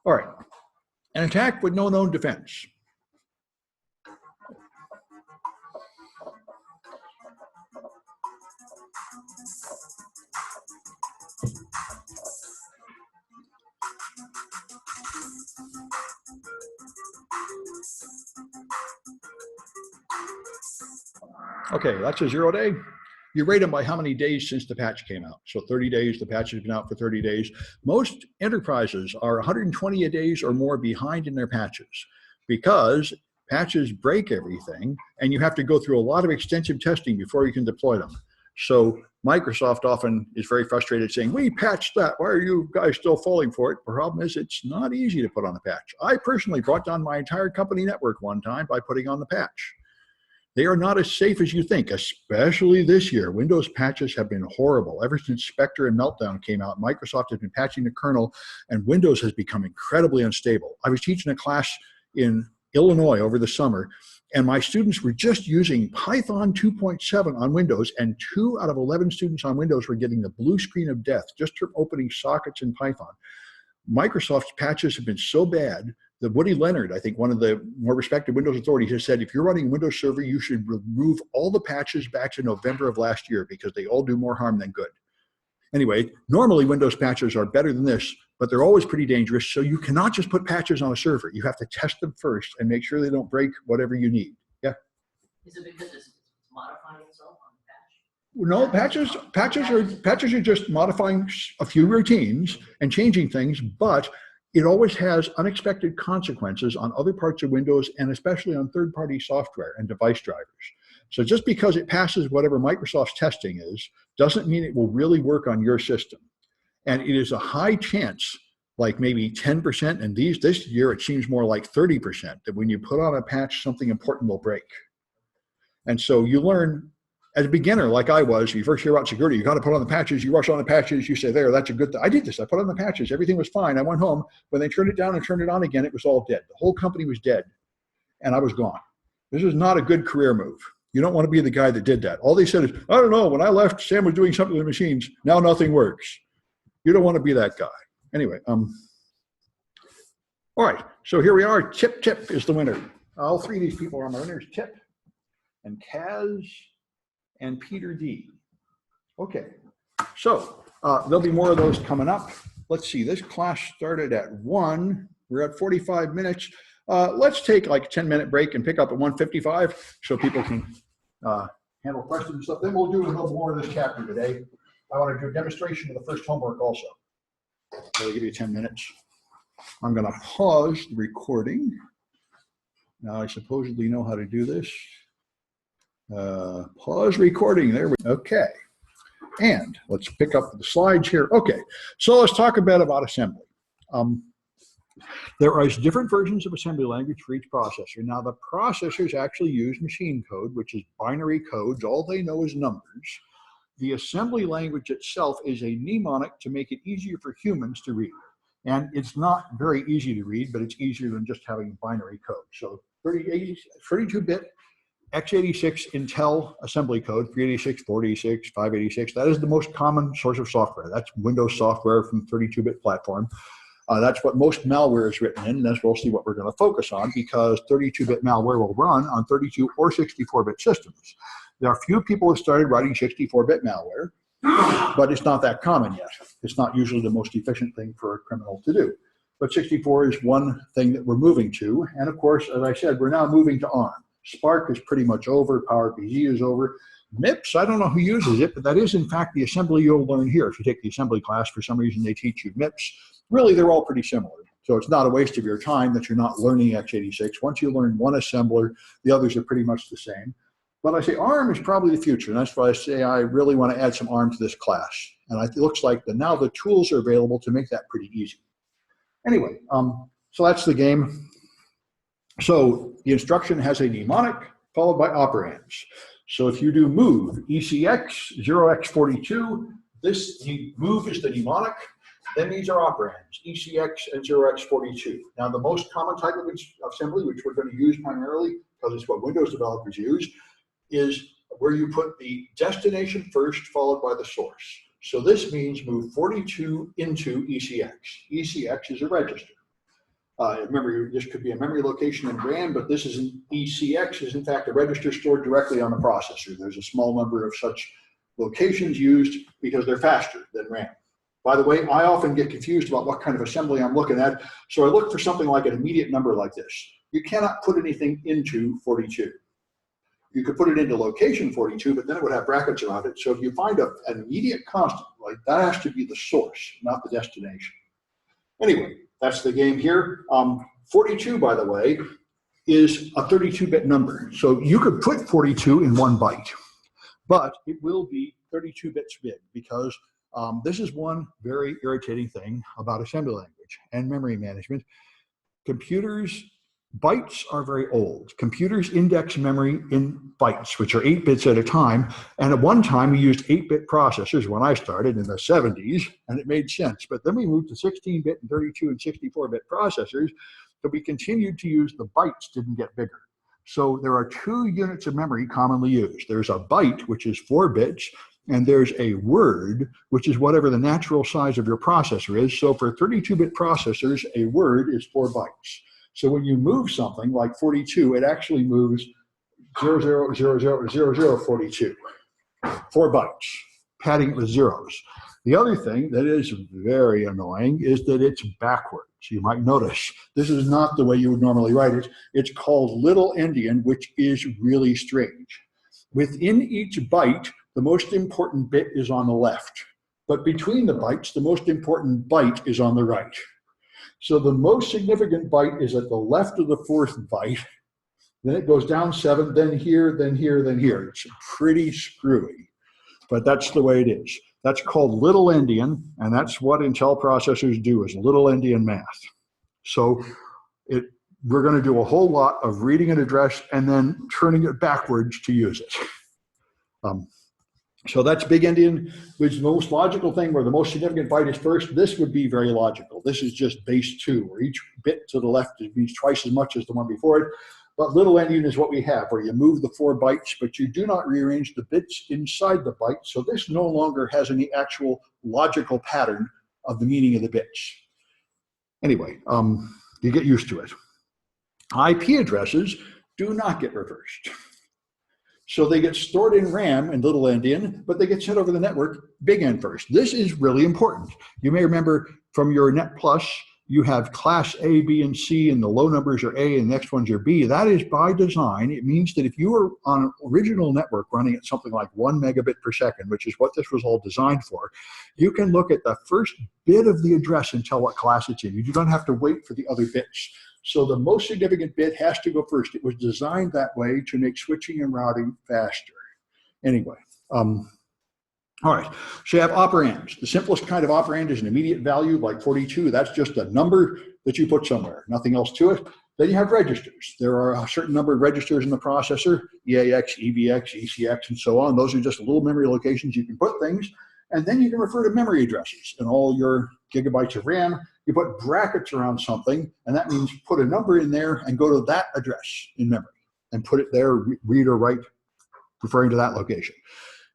right. An attack with no known defense. Okay, that's a 0 day. You rate them by how many days since the patch came out. So 30 days, the patch has been out for 30 days. Most enterprises are 120 days or more behind in their patches because patches break everything and you have to go through a lot of extensive testing before you can deploy them. So Microsoft often is very frustrated saying, we patched that. Why are you guys still falling for it? The problem is it's not easy to put on a patch. I personally brought down my entire company network one time by putting on the patch. They are not as safe as you think, especially this year. Windows patches have been horrible. Ever since Spectre and Meltdown came out, Microsoft has been patching the kernel, and Windows has become incredibly unstable. I was teaching a class in Illinois over the summer, and my students were just using Python 2.7 on Windows, and 2 out of 11 students on Windows were getting the blue screen of death just from opening sockets in Python. Microsoft's patches have been so bad that Woody Leonard, I think one of the more respected Windows authorities, has said, if you're running Windows Server, you should remove all the patches back to November of last year because they all do more harm than good. Anyway, normally Windows patches are better than this, but they're always pretty dangerous. So you cannot just put patches on a server. You have to test them first and make sure they don't break whatever you need. Yeah? Is it because it's modifying itself on No, the patch? patches are just modifying a few routines and changing things, but it always has unexpected consequences on other parts of Windows and especially on third-party software and device drivers. So just because it passes whatever Microsoft's testing is, doesn't mean it will really work on your system. And it is a high chance, like maybe 10%, and this year it seems more like 30%, that when you put on a patch, something important will break. And so you learn, as a beginner, like I was, you first hear about security, you got to put on the patches, you rush on the patches, you say, there, that's a good thing. I did this, I put on the patches, everything was fine. I went home, when they turned it down and turned it on again, it was all dead. The whole company was dead, and I was gone. This is not a good career move. You don't want to be the guy that did that. All they said is, I don't know, when I left, Sam was doing something with the machines, now nothing works. You don't want to be that guy. Anyway, all right, so here we are. Tip is the winner. All 3 of these people are my winners, Tip and Kaz and Peter D. Okay, so there'll be more of those coming up. Let's see, this class started at 1. We're at 45 minutes. Let's take like a 10-minute break and pick up at 1:55 so people can handle questions and stuff. Then we'll do a little more of this chapter today. I want to do a demonstration of the first homework also. So I'll give you 10 minutes. I'm going to pause the recording. Now I supposedly know how to do this. Pause recording. There we go. Okay. And let's pick up the slides here. Okay. So let's talk a bit about assembly. There are different versions of assembly language for each processor. Now the processors actually use machine code, which is binary codes. All they know is numbers. The assembly language itself is a mnemonic to make it easier for humans to read. And it's not very easy to read, but it's easier than just having binary code. So 32-bit x86 Intel assembly code, 386, 486, 586, that is the most common source of software. That's Windows software from 32-bit platform. That's what most malware is written in, and that's mostly what we're going to focus on because 32-bit malware will run on 32 or 64-bit systems. There are few people who started writing 64-bit malware, but it's not that common yet. It's not usually the most efficient thing for a criminal to do. But 64 is one thing that we're moving to. And of course, as I said, we're now moving to ARM. Spark is pretty much over. PowerPC is over. MIPS, I don't know who uses it, but that is in fact the assembly you'll learn here. If you take the assembly class, for some reason they teach you MIPS. Really, they're all pretty similar. So it's not a waste of your time that you're not learning x86. Once you learn one assembler, the others are pretty much the same. But I say ARM is probably the future, and that's why I say I really want to add some ARM to this class. And it looks like now the tools are available to make that pretty easy. Anyway, so that's the game. So the instruction has a mnemonic followed by operands. So if you do move ECX 0x42, this move is the mnemonic. Then these are operands, ECX and 0x42. Now the most common type of assembly, which we're going to use primarily, because it's what Windows developers use, is where you put the destination first, followed by the source. So this means move 42 into ECX. ECX is a register. Remember, this could be a memory location in RAM, but this is an ECX is in fact a register stored directly on the processor. There's a small number of such locations used because they're faster than RAM. By the way, I often get confused about what kind of assembly I'm looking at, so I look for something like an immediate number like this. You cannot put anything into 42. you could put it into location 42, but then it would have brackets around it. So if you find an immediate constant, like that has to be the source, not the destination. Anyway, that's the game here. 42, by the way, is a 32-bit number. So you could put 42 in 1 byte, but it will be 32 bits big because this is one very irritating thing about assembly language and memory management. Computers, bytes are very old. Computers index memory in bytes, which are 8 bits at a time. And at one time, we used 8-bit processors when I started in the 70s, and it made sense. But then we moved to 16-bit and 32 and 64-bit processors, but we continued to use the bytes didn't get bigger. So there are 2 units of memory commonly used. There's a byte, which is 4 bits, and there's a word, which is whatever the natural size of your processor is. So for 32-bit processors, a word is 4 bytes. So when you move something like 42, it actually moves 00000042, 4 bytes, padding it with zeros. The other thing that is very annoying is that it's backwards. You might notice this is not the way you would normally write it. It's called Little Endian, which is really strange. Within each byte, the most important bit is on the left. But between the bytes, the most important byte is on the right. So the most significant byte is at the left of the 4th byte. Then it goes down 7, then here, then here, then here. It's pretty screwy, but that's the way it is. That's called Little Endian, and that's what Intel processors do, is Little Endian math. So we're going to do a whole lot of reading an address and then turning it backwards to use it. So that's Big Endian, which is the most logical thing where the most significant byte is first. This would be very logical. This is just base 2, where each bit to the left means twice as much as the one before it. But Little Endian is what we have, where you move the 4 bytes, but you do not rearrange the bits inside the byte. So this no longer has any actual logical pattern of the meaning of the bits. Anyway, you get used to it. IP addresses do not get reversed. So they get stored in RAM in Little Endian, but they get sent over the network Big End first. This is really important. You may remember from your Net Plus, you have class A, B, and C, and the low numbers are A, and the next ones are B. That is by design. It means that if you are on an original network running at something like 1 megabit per second, which is what this was all designed for, you can look at the first bit of the address and tell what class it's in. You do not have to wait for the other bits. So the most significant bit has to go first. It was designed that way to make switching and routing faster. Anyway, all right, so you have operands. The simplest kind of operand is an immediate value like 42. That's just a number that you put somewhere, nothing else to it. Then you have registers. There are a certain number of registers in the processor, EAX, EBX, ECX, and so on. Those are just little memory locations you can put things. And then you can refer to memory addresses. In all your gigabytes of RAM, you put brackets around something, and that means put a number in there and go to that address in memory and put it there, read or write, referring to that location.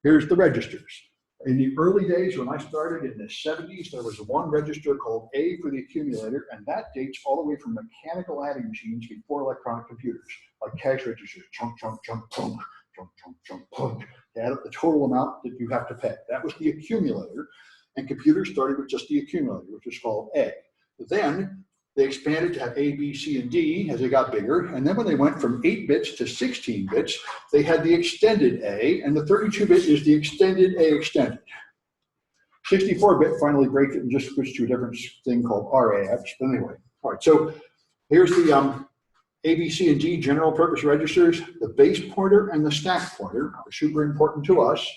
Here's the registers. In the early days when I started in the 70s, there was one register called A for the accumulator, and that dates all the way from mechanical adding machines before electronic computers, like cash registers, chunk, chunk, chunk, chunk, chunk, chunk, chunk, chunk, to add up the total amount that you have to pay. That was the accumulator, and computers started with just the accumulator, which was called A. Then they expanded to have A, B, C, and D as they got bigger, and then when they went from 8 bits to 16 bits, they had the extended A, and the 32-bit is the extended A extended. 64-bit finally breaks it and just switched to a different thing called RAX, but anyway. All right, so here's the A, B, C, and D general purpose registers. The base pointer and the stack pointer are super important to us.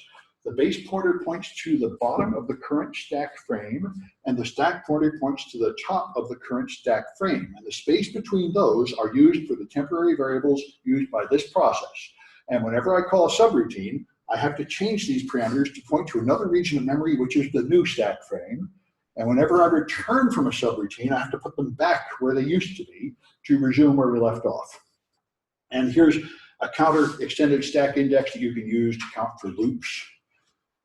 The base pointer points to the bottom of the current stack frame, and the stack pointer points to the top of the current stack frame. And the space between those are used for the temporary variables used by this process. And whenever I call a subroutine, I have to change these parameters to point to another region of memory, which is the new stack frame. And whenever I return from a subroutine, I have to put them back where they used to be to resume where we left off. And here's a counter extended stack index that you can use to count for loops.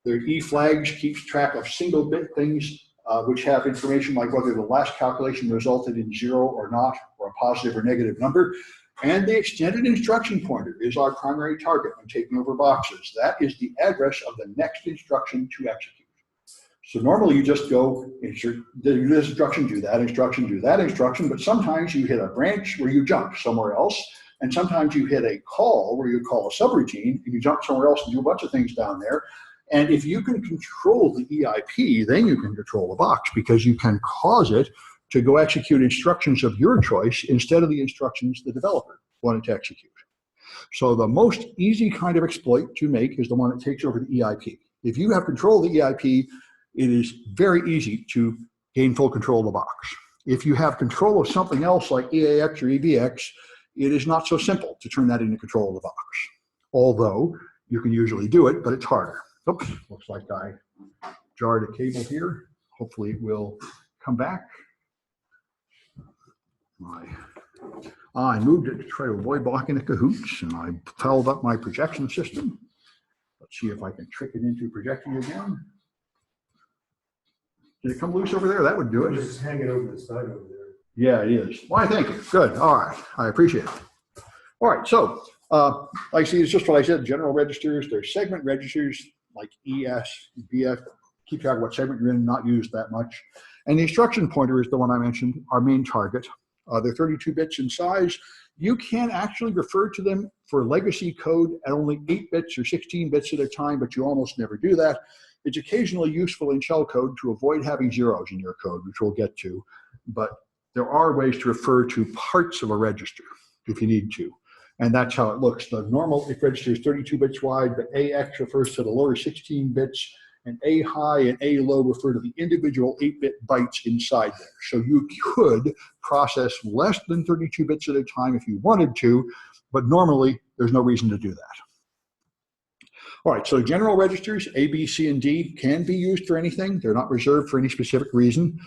The E flags keeps track of single bit things which have information like whether the last calculation resulted in 0 or not, or a positive or negative number. And the extended instruction pointer is our primary target when taking over boxes. That is the address of the next instruction to execute. So normally you just go, do this instruction, do that instruction, do that instruction, but sometimes you hit a branch where you jump somewhere else. And sometimes you hit a call where you call a subroutine and you jump somewhere else and do a bunch of things down there. And if you can control the EIP, then you can control the box, because you can cause it to go execute instructions of your choice instead of the instructions the developer wanted to execute. So the most easy kind of exploit to make is the one that takes over the EIP. If you have control of the EIP, it is very easy to gain full control of the box. If you have control of something else like EAX or EBX, it is not so simple to turn that into control of the box. Although you can usually do it, but it's harder. Oops, looks like I jarred a cable here. Hopefully it will come back. I moved it to try to avoid blocking the Kahoots, and I fouled up my projection system. Let's see if I can trick it into projecting again. Did it come loose over there? That would do it. It's just hanging over the side over there. Yeah, it is. Why, thank you. Good. All right. I appreciate it. All right. So, I see it's just what I said, general registers. There's segment registers like ES, BF. Keep track of what segment you're in, not used that much. And the instruction pointer is the one I mentioned, our main target. They're 32 bits in size. You can actually refer to them for legacy code at only 8 bits or 16 bits at a time, but you almost never do that. It's occasionally useful in shell code to avoid having zeros in your code, which we'll get to. But there are ways to refer to parts of a register if you need to. And that's how it looks. The normal register is 32 bits wide, but AX refers to the lower 16 bits, and A high and A low refer to the individual 8-bit bytes inside there. So you could process less than 32 bits at a time if you wanted to, but normally there's no reason to do that. All right, so general registers, A, B, C, and D, can be used for anything. They're not reserved for any specific reason.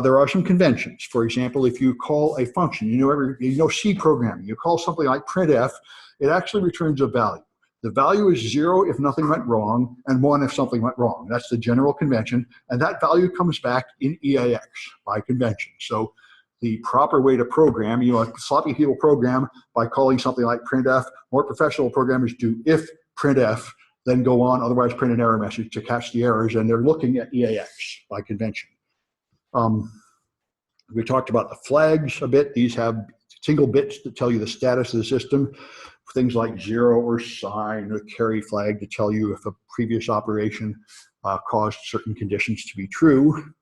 There are some conventions. For example, if you call a function, you know C programming, you call something like printf, it actually returns a value. The value is 0 if nothing went wrong, and 1 if something went wrong. That's the general convention, and that value comes back in EAX by convention. So the proper way to program, sloppy people program by calling something like printf. More professional programmers do if printf, then go on, otherwise print an error message to catch the errors, and they're looking at EAX by convention. We talked about the flags a bit. These have single bits that tell you the status of the system. Things like 0 or sign or carry flag to tell you if a previous operation caused certain conditions to be true.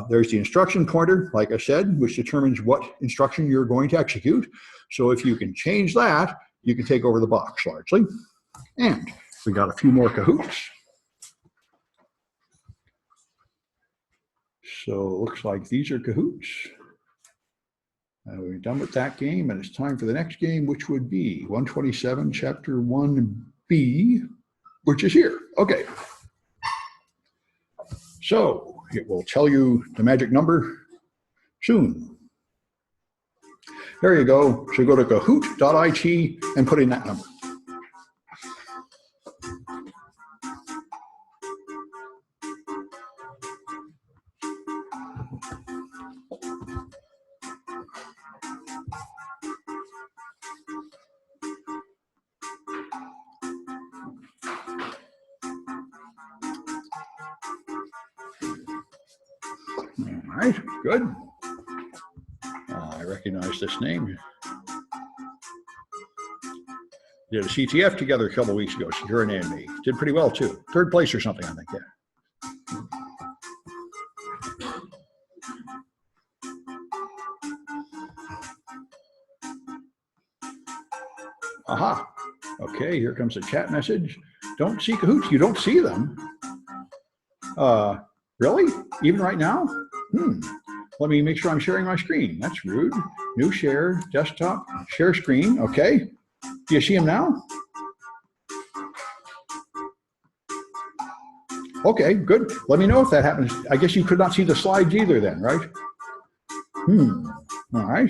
There's the instruction pointer, like I said, which determines what instruction you're going to execute. So if you can change that, you can take over the box largely. And we got a few more Kahoots. So it looks like these are Kahoots. We're done with that game, and it's time for the next game, which would be 127, Chapter 1B, which is here. Okay. So it will tell you the magic number soon. There you go. So go to kahoot.it and put in that number. All right, good. I recognize this name. Did a CTF together a couple of weeks ago, Security and me. Did pretty well too. 3rd place or something, I think, yeah. Aha. Okay, here comes a chat message. Don't see Kahoots. You don't see them. Really? Even right now? Let me make sure I'm sharing my screen. That's rude. New share, desktop, share screen. Okay. Do you see them now? Okay, good. Let me know if that happens. I guess you could not see the slides either then, right? All right.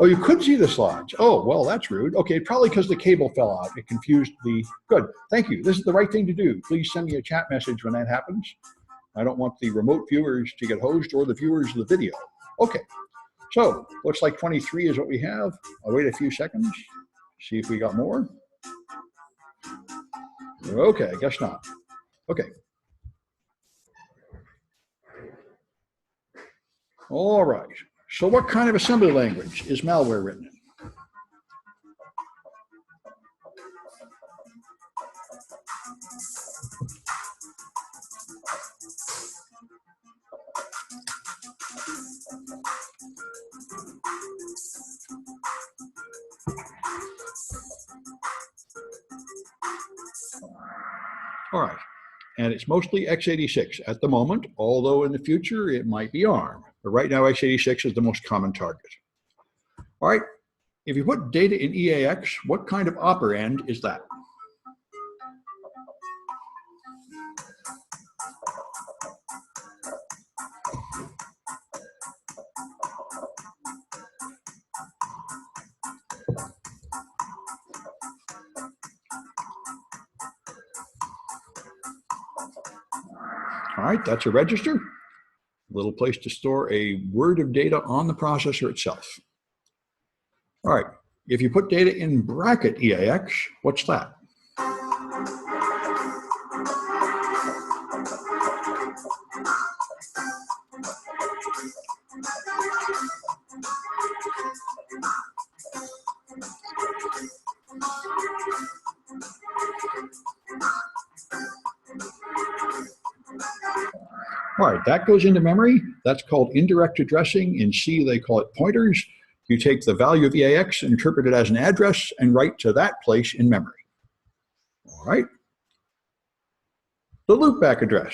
Oh, you could see the slides. Oh, well, that's rude. Okay, probably because the cable fell out. It confused the... Good. Thank you. This is the right thing to do. Please send me a chat message when that happens. I don't want the remote viewers to get hosed or the viewers of the video. Okay. So, looks like 23 is what we have. I'll wait a few seconds. See if we got more. Okay, I guess not. Okay. All right. So what kind of assembly language is malware written in? All right, and it's mostly x86 at the moment, although in the future it might be ARM. But right now, x86 is the most common target. All right, if you put data in EAX, what kind of operand is that? All right, that's a register, a little place to store a word of data on the processor itself. All right, if you put data in bracket EAX, what's that? All right, that goes into memory. That's called indirect addressing. In C, they call it pointers. You take the value of EAX and interpret it as an address and write to that place in memory. All right. The loopback address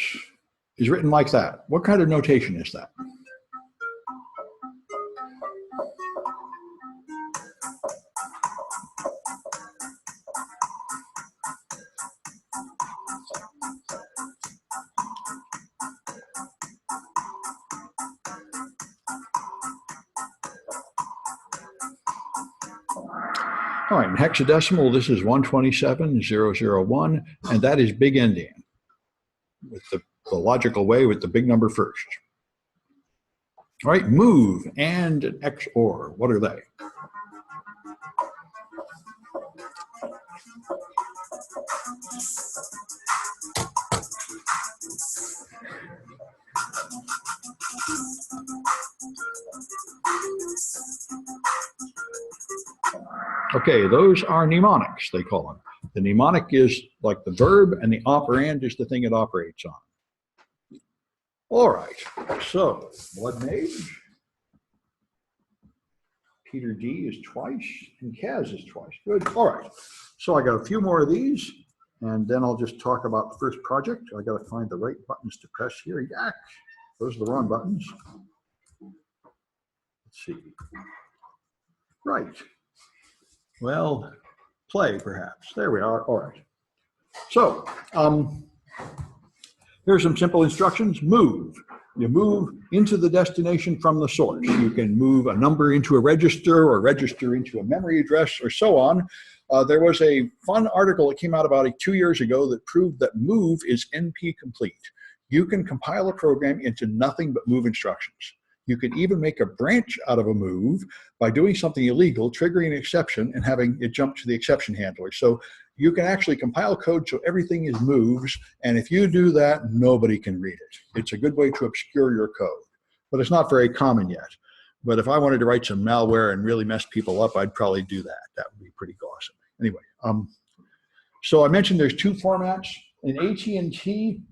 is written like that. What kind of notation is that? All right, in hexadecimal, this is 127,001, and that is big Endian, with the logical way with the big number first. All right, move and an XOR, what are they? Okay, those are mnemonics, they call them. The mnemonic is like the verb, and the operand is the thing it operates on. All right, so blood mage. Peter D is twice, and Kaz is twice. Good. All right, so I got a few more of these, and then I'll just talk about the first project. I got to find the right buttons to press here. Yak, those are the wrong buttons. Let's see. Right. Well, play perhaps. There we are. All right. So here's some simple instructions. Move. You move into the destination from the source. You can move a number into a register or register into a memory address or so on. There was a fun article that came out about 2 years ago that proved that move is NP complete. You can compile a program into nothing but move instructions. You can even make a branch out of a move by doing something illegal, triggering an exception, and having it jump to the exception handler. So you can actually compile code so everything is moves, and if you do that, nobody can read it. It's a good way to obscure your code, but it's not very common yet. But if I wanted to write some malware and really mess people up, I'd probably do that. That would be pretty awesome. Anyway, so I mentioned there's two formats. In AT&T,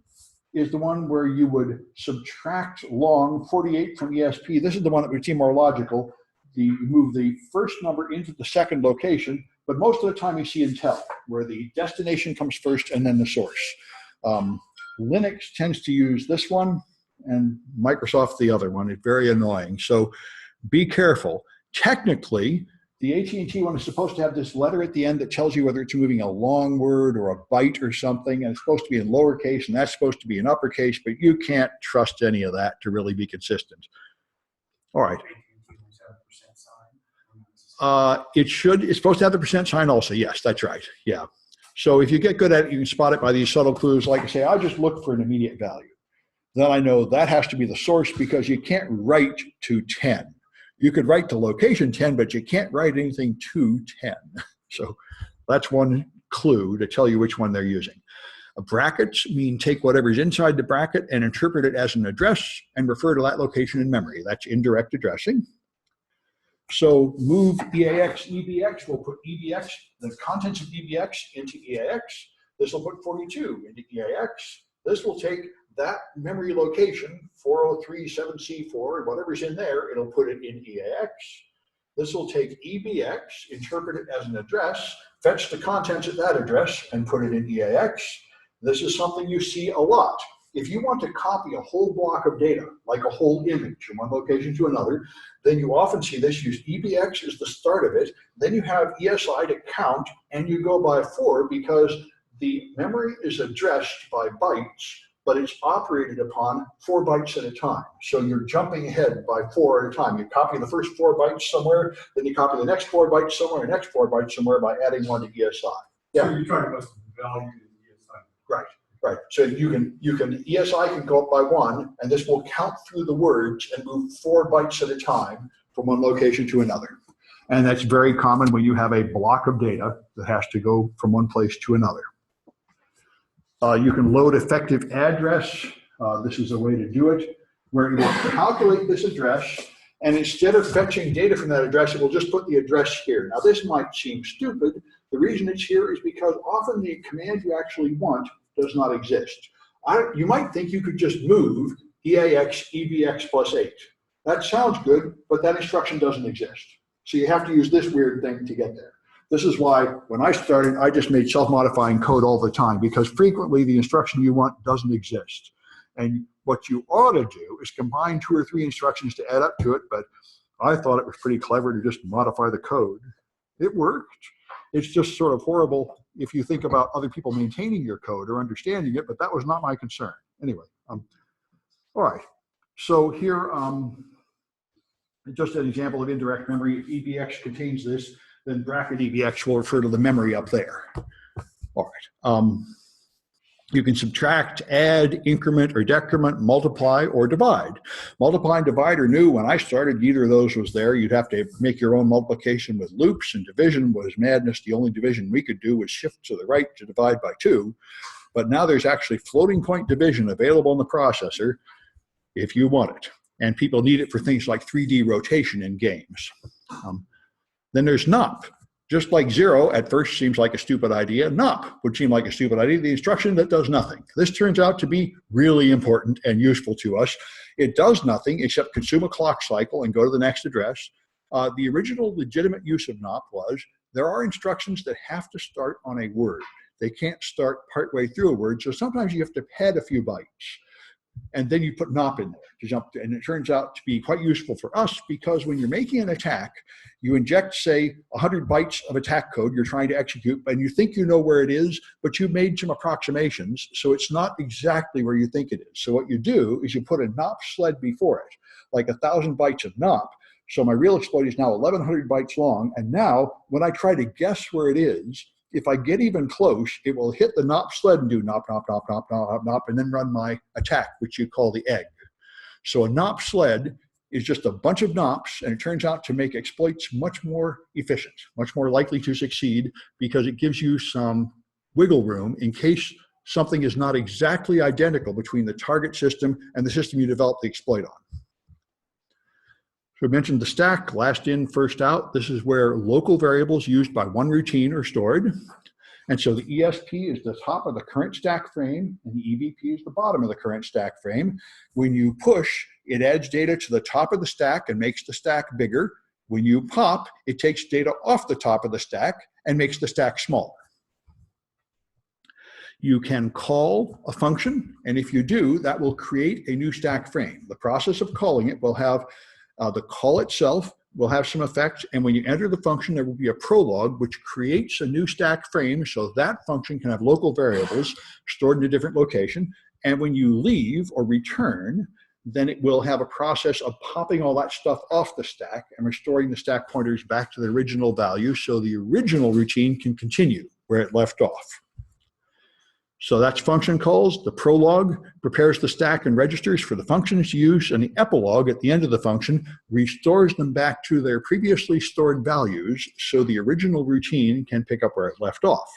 is the one where you would subtract long 48 from ESP. This is the one that would seem more logical. You move the first number into the second location, but most of the time you see Intel, where the destination comes first and then the source. Linux tends to use this one, and Microsoft the other one. It's very annoying. So be careful. Technically, the AT&T one is supposed to have this letter at the end that tells you whether it's moving a long word or a byte or something, and it's supposed to be in lowercase, and that's supposed to be in uppercase, but you can't trust any of that to really be consistent. All right. It's supposed to have the percent sign also. Yes, that's right. Yeah. So if you get good at it, you can spot it by these subtle clues. Like I say, I just look for an immediate value. Then I know that has to be the source, because you can't write to 10. You could write to location 10, but you can't write anything to 10. So that's one clue to tell you which one they're using. Brackets mean take whatever's inside the bracket and interpret it as an address and refer to that location in memory. That's indirect addressing. So move EAX, EBX, we'll put EBX, the contents of EBX into EAX. This will put 42 into EAX. This will take that memory location, 4037C4, whatever's in there, it'll put it in EAX. This will take EBX, interpret it as an address, fetch the contents of that address, and put it in EAX. This is something you see a lot. If you want to copy a whole block of data, like a whole image from one location to another, then you often see this. Use EBX as the start of it. Then you have ESI to count, and you go by 4 because the memory is addressed by bytes, but it's operated upon 4 bytes at a time. So you're jumping ahead by 4 at a time. You copy the first 4 bytes somewhere, then you copy the next 4 bytes somewhere, the next 4 bytes somewhere by adding 1 to ESI. Yeah. So you're talking about the value in ESI. Right. Right. So ESI can go up by 1, and this will count through the words and move 4 bytes at a time from one location to another. And that's very common when you have a block of data that has to go from one place to another. You can load effective address. This is a way to do it, where it will calculate this address, and instead of fetching data from that address, it will just put the address here. Now, this might seem stupid. The reason it's here is because often the command you actually want does not exist. You might think you could just move EAX EBX plus 8. That sounds good, but that instruction doesn't exist. So you have to use this weird thing to get there. This is why when I started, I just made self-modifying code all the time, because frequently the instruction you want doesn't exist. And what you ought to do is combine 2 or 3 instructions to add up to it, but I thought it was pretty clever to just modify the code. It worked. It's just sort of horrible if you think about other people maintaining your code or understanding it, but that was not my concern. Anyway, all right. So here, just an example of indirect memory. If EBX contains this, then bracket EBX will refer to the memory up there. All right. You can subtract, add, increment or decrement, multiply or divide. Multiply and divide are new. When I started, neither of those was there. You'd have to make your own multiplication with loops, and division was madness. The only division we could do was shift to the right to divide by 2. But now there's actually floating point division available in the processor if you want it. And people need it for things like 3D rotation in games. Then there's NOP. Just like 0 at first seems like a stupid idea, NOP would seem like a stupid idea, the instruction that does nothing. This turns out to be really important and useful to us. It does nothing except consume a clock cycle and go to the next address. The original legitimate use of NOP was there are instructions that have to start on a word. They can't start partway through a word, so sometimes you have to pad a few bytes. And then you put NOP in there to jump to, and it turns out to be quite useful for us because when you're making an attack, you inject, say, 100 bytes of attack code you're trying to execute, and you think you know where it is, but you've made some approximations, so it's not exactly where you think it is. So what you do is you put a NOP sled before it, like 1,000 bytes of NOP. So my real exploit is now 1,100 bytes long, and now when I try to guess where it is, if I get even close, it will hit the NOP sled and do NOP, NOP, NOP, NOP, NOP, NOP, NOP, and then run my attack, which you call the egg. So a NOP sled is just a bunch of NOPs, and it turns out to make exploits much more efficient, much more likely to succeed because it gives you some wiggle room in case something is not exactly identical between the target system and the system you develop the exploit on. So I mentioned the stack, last in, first out. This is where local variables used by one routine are stored. And so the ESP is the top of the current stack frame, and the EBP is the bottom of the current stack frame. When you push, it adds data to the top of the stack and makes the stack bigger. When you pop, it takes data off the top of the stack and makes the stack smaller. You can call a function, and if you do, that will create a new stack frame. The process of calling it will have the call itself will have some effects, and when you enter the function, there will be a prologue which creates a new stack frame so that function can have local variables stored in a different location, and when you leave or return, then it will have a process of popping all that stuff off the stack and restoring the stack pointers back to the original value so the original routine can continue where it left off. So that's function calls. The prologue prepares the stack and registers for the function's use, and the epilogue at the end of the function restores them back to their previously stored values so the original routine can pick up where it left off.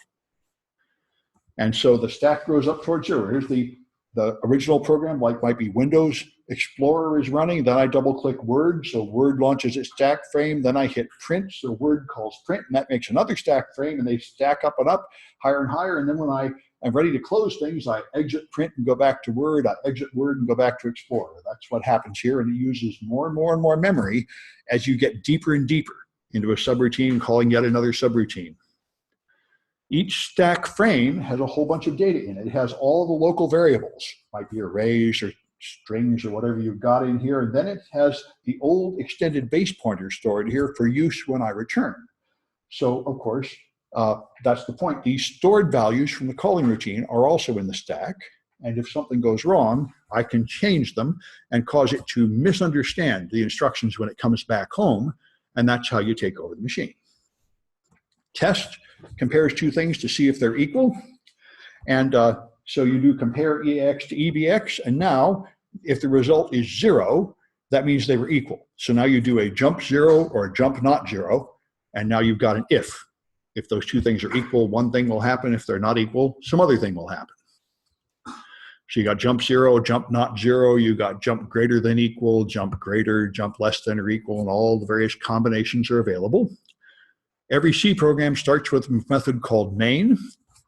And so the stack grows up towards 0. Here's the the original program, like might be Windows Explorer is running, then I double click Word, so Word launches its stack frame, then I hit print, so Word calls print, and that makes another stack frame, and they stack up and up, higher and higher, and then when I'm ready to close things, I exit print and go back to Word, I exit Word and go back to Explorer. That's what happens here, and it uses more and more and more memory as you get deeper and deeper into a subroutine, calling yet another subroutine. Each stack frame has a whole bunch of data in it. It has all the local variables, might be arrays or strings or whatever you've got in here, and then it has the old extended base pointer stored here for use when I return. So, of course, that's the point. These stored values from the calling routine are also in the stack, and if something goes wrong, I can change them and cause it to misunderstand the instructions when it comes back home, and that's how you take over the machine. Test compares two things to see if they're equal, and so you do compare EAX to EBX, and now if the result is 0, that means they were equal. So now you do a jump 0 or a jump not 0, and now you've got an if. If those two things are equal, one thing will happen. If they're not equal, some other thing will happen. So you got jump 0, jump not 0, you got jump greater than equal, jump greater, jump less than or equal, and all the various combinations are available. Every C program starts with a method called main.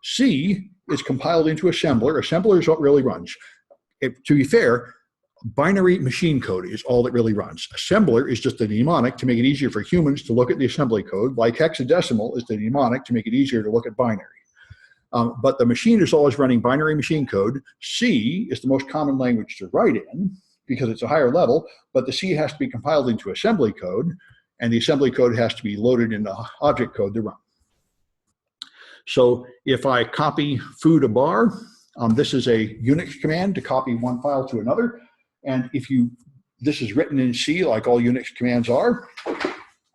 C is compiled into assembler. Assembler is what really runs. To be fair, binary machine code is all that really runs. Assembler is just a mnemonic to make it easier for humans to look at the assembly code, like hexadecimal is the mnemonic to make it easier to look at binary. But the machine is always running binary machine code. C is the most common language to write in because it's a higher level, but the C has to be compiled into assembly code, and the assembly code has to be loaded into object code to run. So if I copy foo to bar, this is a Unix command to copy one file to another. And if this is written in C like all Unix commands are,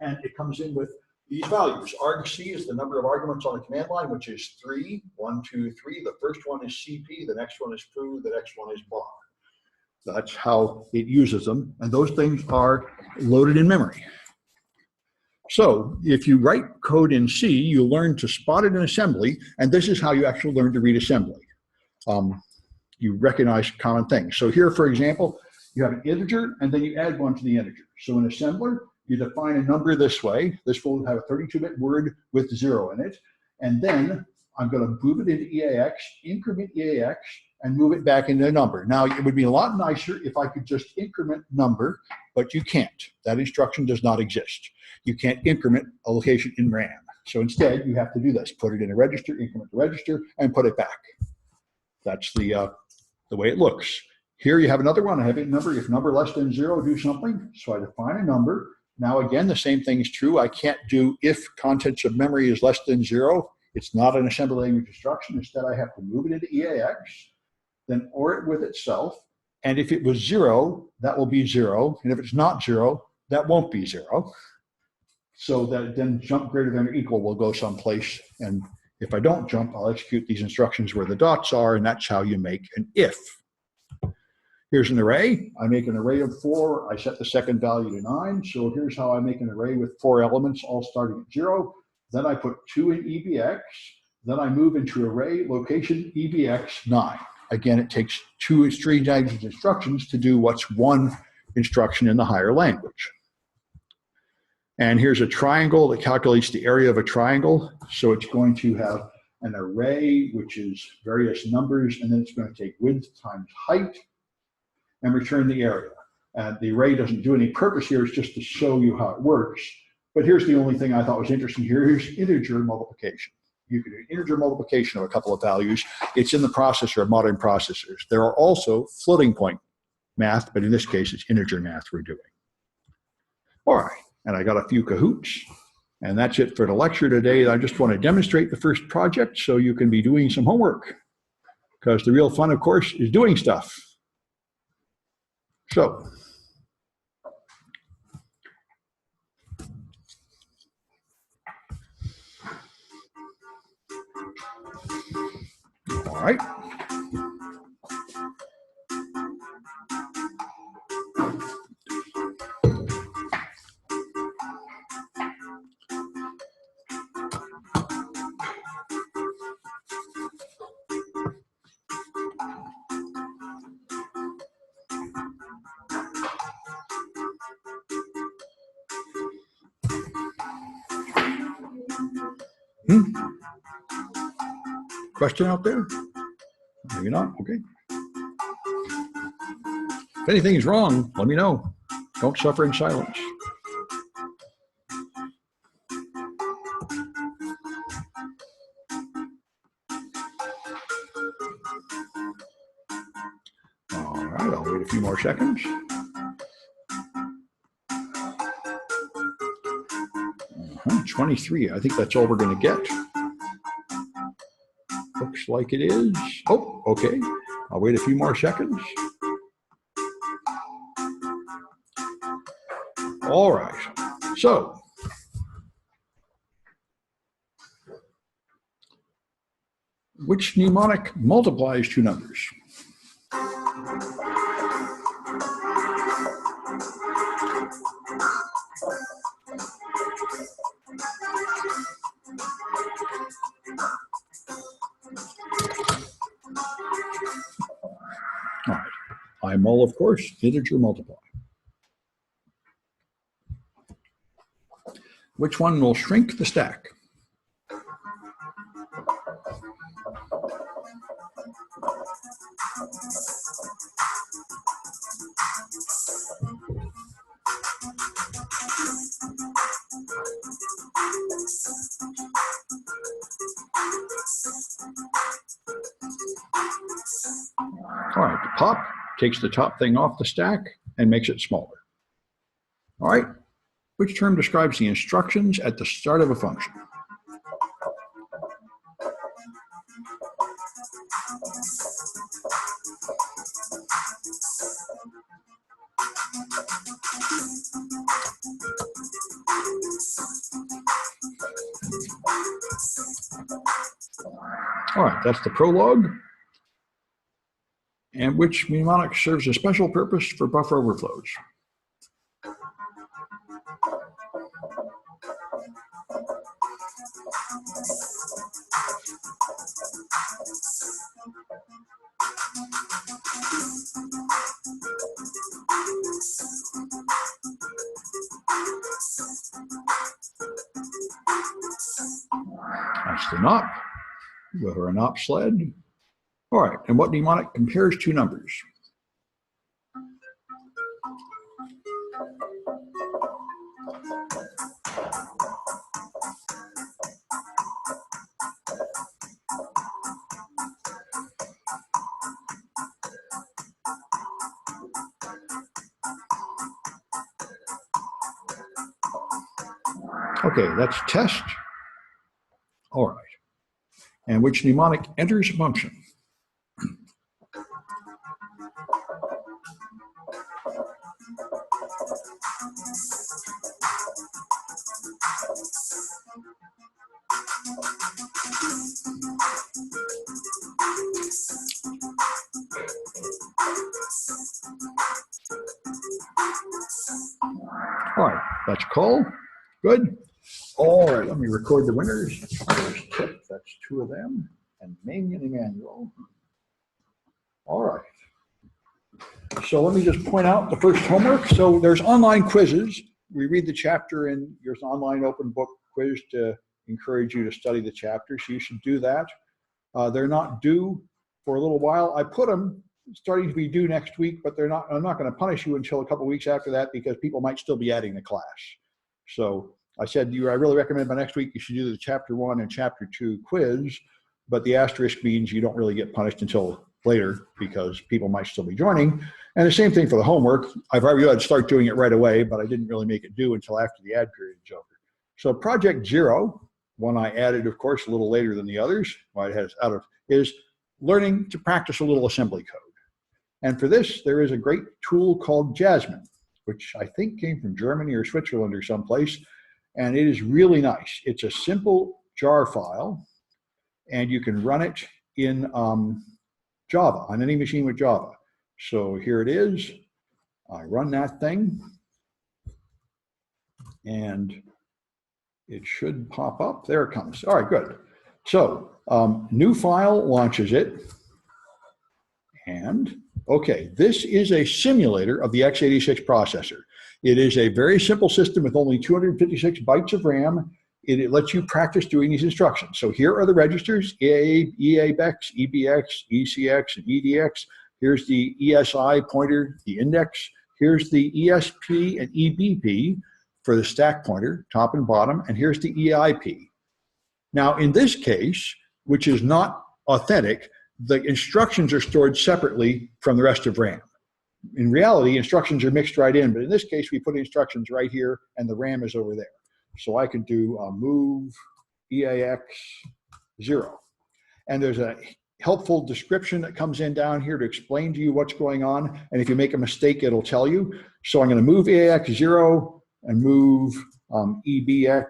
and it comes in with these values. argc is the number of arguments on the command line, which is 3, 1, 2, 3. The first one is CP, the next one is foo, the next one is bar. That's how it uses them. And those things are loaded in memory. So if you write code in C, you learn to spot it in assembly, and this is how you actually learn to read assembly. You recognize common things. So here, for example, you have an integer, and then you add one to the integer. So in assembler, you define a number this way. This will have a 32-bit word with 0 in it, and then I'm going to move it into EAX, increment EAX, and move it back into a number. Now, it would be a lot nicer if I could just increment number, but you can't. That instruction does not exist. You can't increment a location in RAM. So instead, you have to do this. Put it in a register, increment the register, and put it back. That's the way it looks. Here you have another one. I have a number. If number less than 0, do something. So I define a number. Now, again, the same thing is true. I can't do if contents of memory is less than 0. It's not an assembly language instruction. Instead, I have to move it into EAX, then OR it with itself. And if it was 0, that will be 0. And if it's not 0, that won't be 0. So that then jump greater than or equal will go someplace. And if I don't jump, I'll execute these instructions where the dots are, and that's how you make an if. Here's an array. I make an array of 4. I set the second value to 9. So here's how I make an array with 4 elements, all starting at 0. Then I put 2 in EBX. Then I move into array location EBX 9. Again, it takes 2 string language instructions to do what's one instruction in the higher language. And here's a triangle that calculates the area of a triangle. So it's going to have an array, which is various numbers, and then it's going to take width times height and return the area. And the array doesn't do any purpose here. It's just to show you how it works. But here's the only thing I thought was interesting here. Here's integer multiplication. You can do integer multiplication of a couple of values. It's in the processor of modern processors. There are also floating point math, but in this case, it's integer math we're doing. All right, and I got a few Kahoots, and that's it for the lecture today. I just want to demonstrate the first project so you can be doing some homework, because the real fun, of course, is doing stuff. So, all right. Question out there? Maybe not. Okay. If anything is wrong, let me know. Don't suffer in silence. All right, I'll wait a few more seconds. 23, I think that's all we're going to get. Looks like it is. Oh, okay. I'll wait a few more seconds. All right. So, which mnemonic multiplies two numbers? All right. IMUL, of course, integer multiply. Which one will shrink the stack? All right, the pop takes the top thing off the stack and makes it smaller. All right, which term describes the instructions at the start of a function? All right, that's the prologue. And which mnemonic serves a special purpose for buffer overflows? That's the NOP, or a NOP sled. All right, and what mnemonic compares two numbers? Okay, that's test. All right. And which mnemonic enters a function? All right, that's call. Good. All right, let me record the winners. There's Tip, that's two of them, and Ming and Emmanuel. All right. So let me just point out the first homework. So there's online quizzes. We read the chapter and there's an online open book quiz to encourage you to study the chapter. So you should do that. They're not due for a little while. I put them starting to be due next week, but they're not. I'm not going to punish you until a couple weeks after that because people might still be adding the class. So I said, I really recommend by next week you should do the chapter 1 and chapter 2 quiz, but the asterisk means you don't really get punished until later because people might still be joining. And the same thing for the homework. I've already got to start doing it right away, but I didn't really make it due until after the ad period is over. So project 0, one I added, of course, a little later than the others, why it has out of, is learning to practice a little assembly code. And for this, there is a great tool called Jasmine, which I think came from Germany or Switzerland or someplace. And it is really nice. It's a simple jar file, and you can run it in Java, on any machine with Java. So here it is. I run that thing, and it should pop up. There it comes. All right, good. So new file launches it. And okay, this is a simulator of the x86 processor. It is a very simple system with only 256 bytes of RAM. it lets you practice doing these instructions. So here are the registers, EABX, EBX, ECX, and EDX. Here's the ESI pointer, the index. Here's the ESP and EBP for the stack pointer, top and bottom, and here's the EIP. Now, in this case, which is not authentic, the instructions are stored separately from the rest of RAM. In reality, instructions are mixed right in, but in this case, we put instructions right here, and the RAM is over there. So I can do move EAX 0. And there's a helpful description that comes in down here to explain to you what's going on. And if you make a mistake, it'll tell you. So I'm going to move EAX 0 and move EBX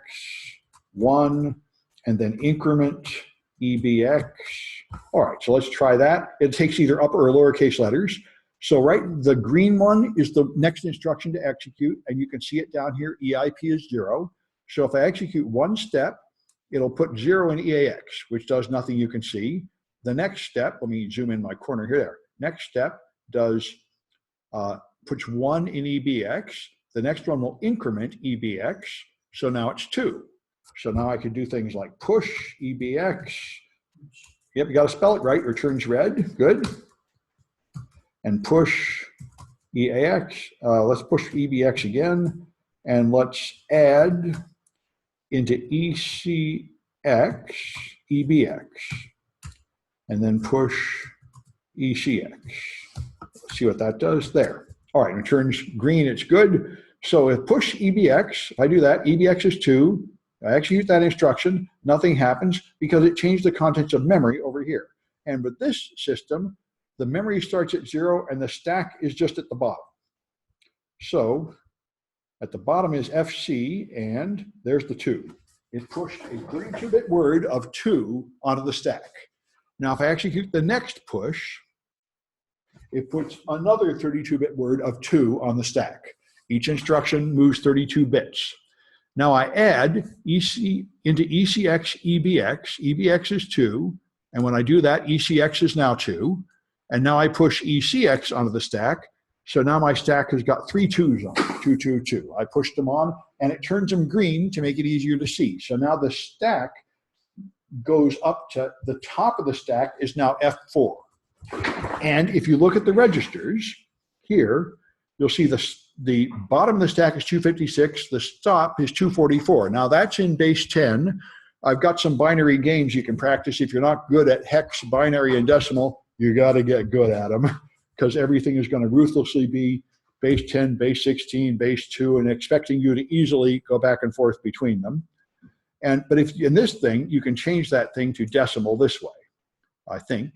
1 and then increment EBX. All right, so let's try that. It takes either upper or lowercase letters. So the green one is the next instruction to execute, and you can see it down here, EIP is 0. So if I execute one step, it'll put 0 in EAX, which does nothing you can see. The next step, let me zoom in my corner here. There. Next step does puts 1 in EBX. The next one will increment EBX. So now it's 2. So now I can do things like push EBX. Yep, you got to spell it right. Returns red. Good. And push EAX. Let's push EBX again. And let's add into ECX, EBX, and then push ECX. Let's see what that does there. All right, it turns green, it's good. So if push EBX, if I do that, EBX is 2. I execute that instruction, nothing happens because it changed the contents of memory over here. And with this system, the memory starts at 0 and the stack is just at the bottom. So at the bottom is FC, and there's the 2. It pushed a 32-bit word of 2 onto the stack. Now, if I execute the next push, it puts another 32-bit word of 2 on the stack. Each instruction moves 32 bits. Now I add EC into ECX, EBX. EBX is 2, and when I do that, ECX is now 2. And now I push ECX onto the stack. So now my stack has got 3 2s on it, 2, 2, 2. I pushed them on, and it turns them green to make it easier to see. So now the stack goes up to the top of the stack is now F4. And if you look at the registers here, you'll see the bottom of the stack is 256, the top is 244. Now that's in base 10. I've got some binary games you can practice. If you're not good at hex, binary, and decimal, you got to get good at them, because everything is going to ruthlessly be base 10, base 16, base 2, and expecting you to easily go back and forth between them. But if in this thing, you can change that thing to decimal this way, I think.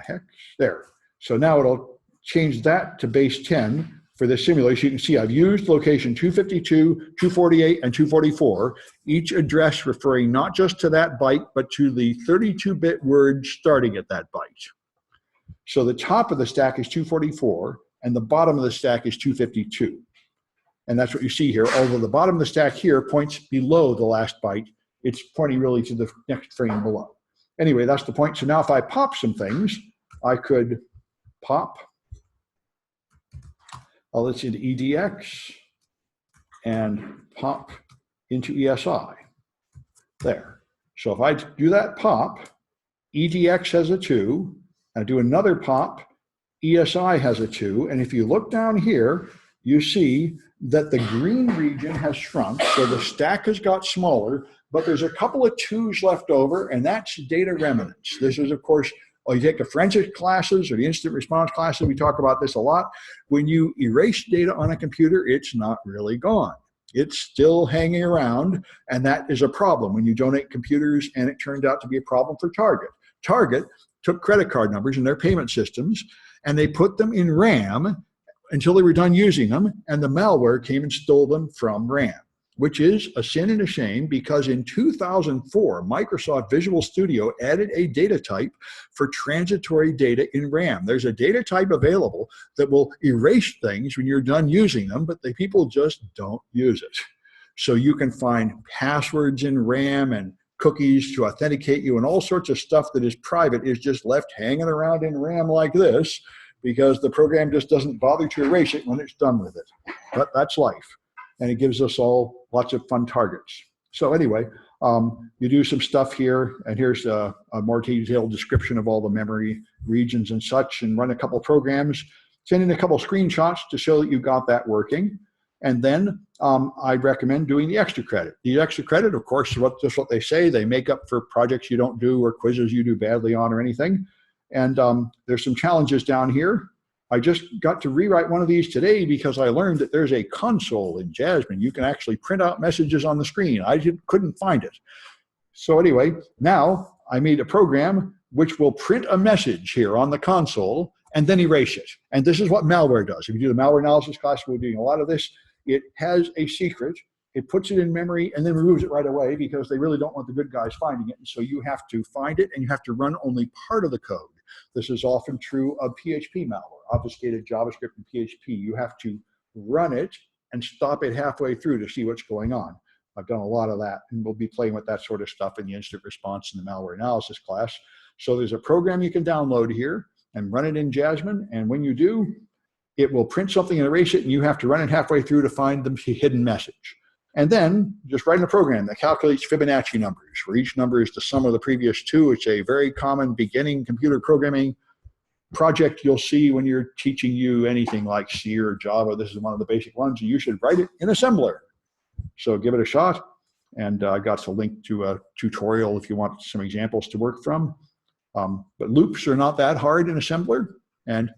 Hex, there. So now it'll change that to base 10 for this simulation. You can see I've used location 252, 248, and 244, each address referring not just to that byte, but to the 32-bit word starting at that byte. So the top of the stack is 244, and the bottom of the stack is 252. And that's what you see here. Although the bottom of the stack here points below the last byte, it's pointing really to the next frame below. Anyway, that's the point. So now if I pop some things, I could pop, let's into EDX, and pop into ESI. There. So if I do that pop, EDX has a 2. I do another pop, ESI has a 2. And if you look down here, you see that the green region has shrunk. So the stack has got smaller, but there's a couple of 2s left over, and that's data remnants. This is, of course, you take the forensic classes or the incident response classes, we talk about this a lot. When you erase data on a computer, it's not really gone. It's still hanging around, and that is a problem when you donate computers, and it turned out to be a problem for Target. Target took credit card numbers in their payment systems, and they put them in RAM until they were done using them, and the malware came and stole them from RAM, which is a sin and a shame, because in 2004, Microsoft Visual Studio added a data type for transitory data in RAM. There's a data type available that will erase things when you're done using them, but the people just don't use it. So you can find passwords in RAM and cookies to authenticate you, and all sorts of stuff that is private is just left hanging around in RAM like this, because the program just doesn't bother to erase it when it's done with it. But that's life. And it gives us all lots of fun targets. So anyway, you do some stuff here, and here's a more detailed description of all the memory regions and such, and run a couple programs, send in a couple screenshots to show that you got that working. And then I'd recommend doing the extra credit. The extra credit, of course, is just what they say. They make up for projects you don't do or quizzes you do badly on or anything. And there's some challenges down here. I just got to rewrite one of these today because I learned that there's a console in Jasmine. You can actually print out messages on the screen. I couldn't find it. So anyway, now I made a program which will print a message here on the console and then erase it. And this is what malware does. If you do the malware analysis class, we're doing a lot of this. It has a secret. It puts it in memory and then removes it right away because they really don't want the good guys finding it. And so you have to find it and you have to run only part of the code. This is often true of PHP malware, obfuscated JavaScript and PHP. You have to run it and stop it halfway through to see what's going on. I've done a lot of that, and we'll be playing with that sort of stuff in the incident response and the malware analysis class. So there's a program you can download here and run it in Jasmine, and when you do, it will print something and erase it, and you have to run it halfway through to find the hidden message. And then just write in a program that calculates Fibonacci numbers, where each number is the sum of the previous two. It's a very common beginning computer programming project you'll see when you're teaching you anything like C or Java. This is one of the basic ones, and you should write it in assembler. So give it a shot, and I got a link to a tutorial if you want some examples to work from. But loops are not that hard in assembler, and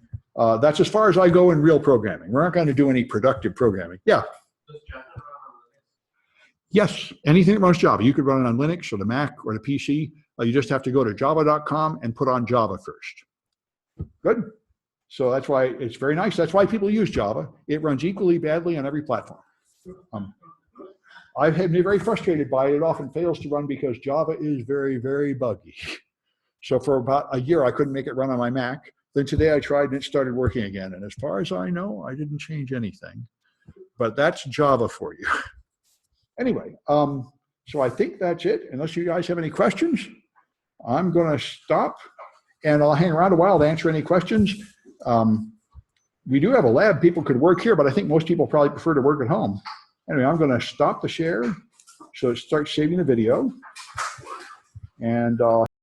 that's as far as I go in real programming. We're not going to do any productive programming. Yeah. Yes, anything that runs Java. You could run it on Linux or the Mac or the PC. You just have to go to java.com and put on Java first. Good. So that's why it's very nice. That's why people use Java. It runs equally badly on every platform. I've been very frustrated by it. It often fails to run because Java is very, very buggy. So for about a year, I couldn't make it run on my Mac. Then today I tried and it started working again. And as far as I know, I didn't change anything. But that's Java for you. Anyway, so I think that's it. Unless you guys have any questions, I'm going to stop. And I'll hang around a while to answer any questions. We do have a lab. People could work here, but I think most people probably prefer to work at home. Anyway, I'm going to stop the share. So it starts saving the video. And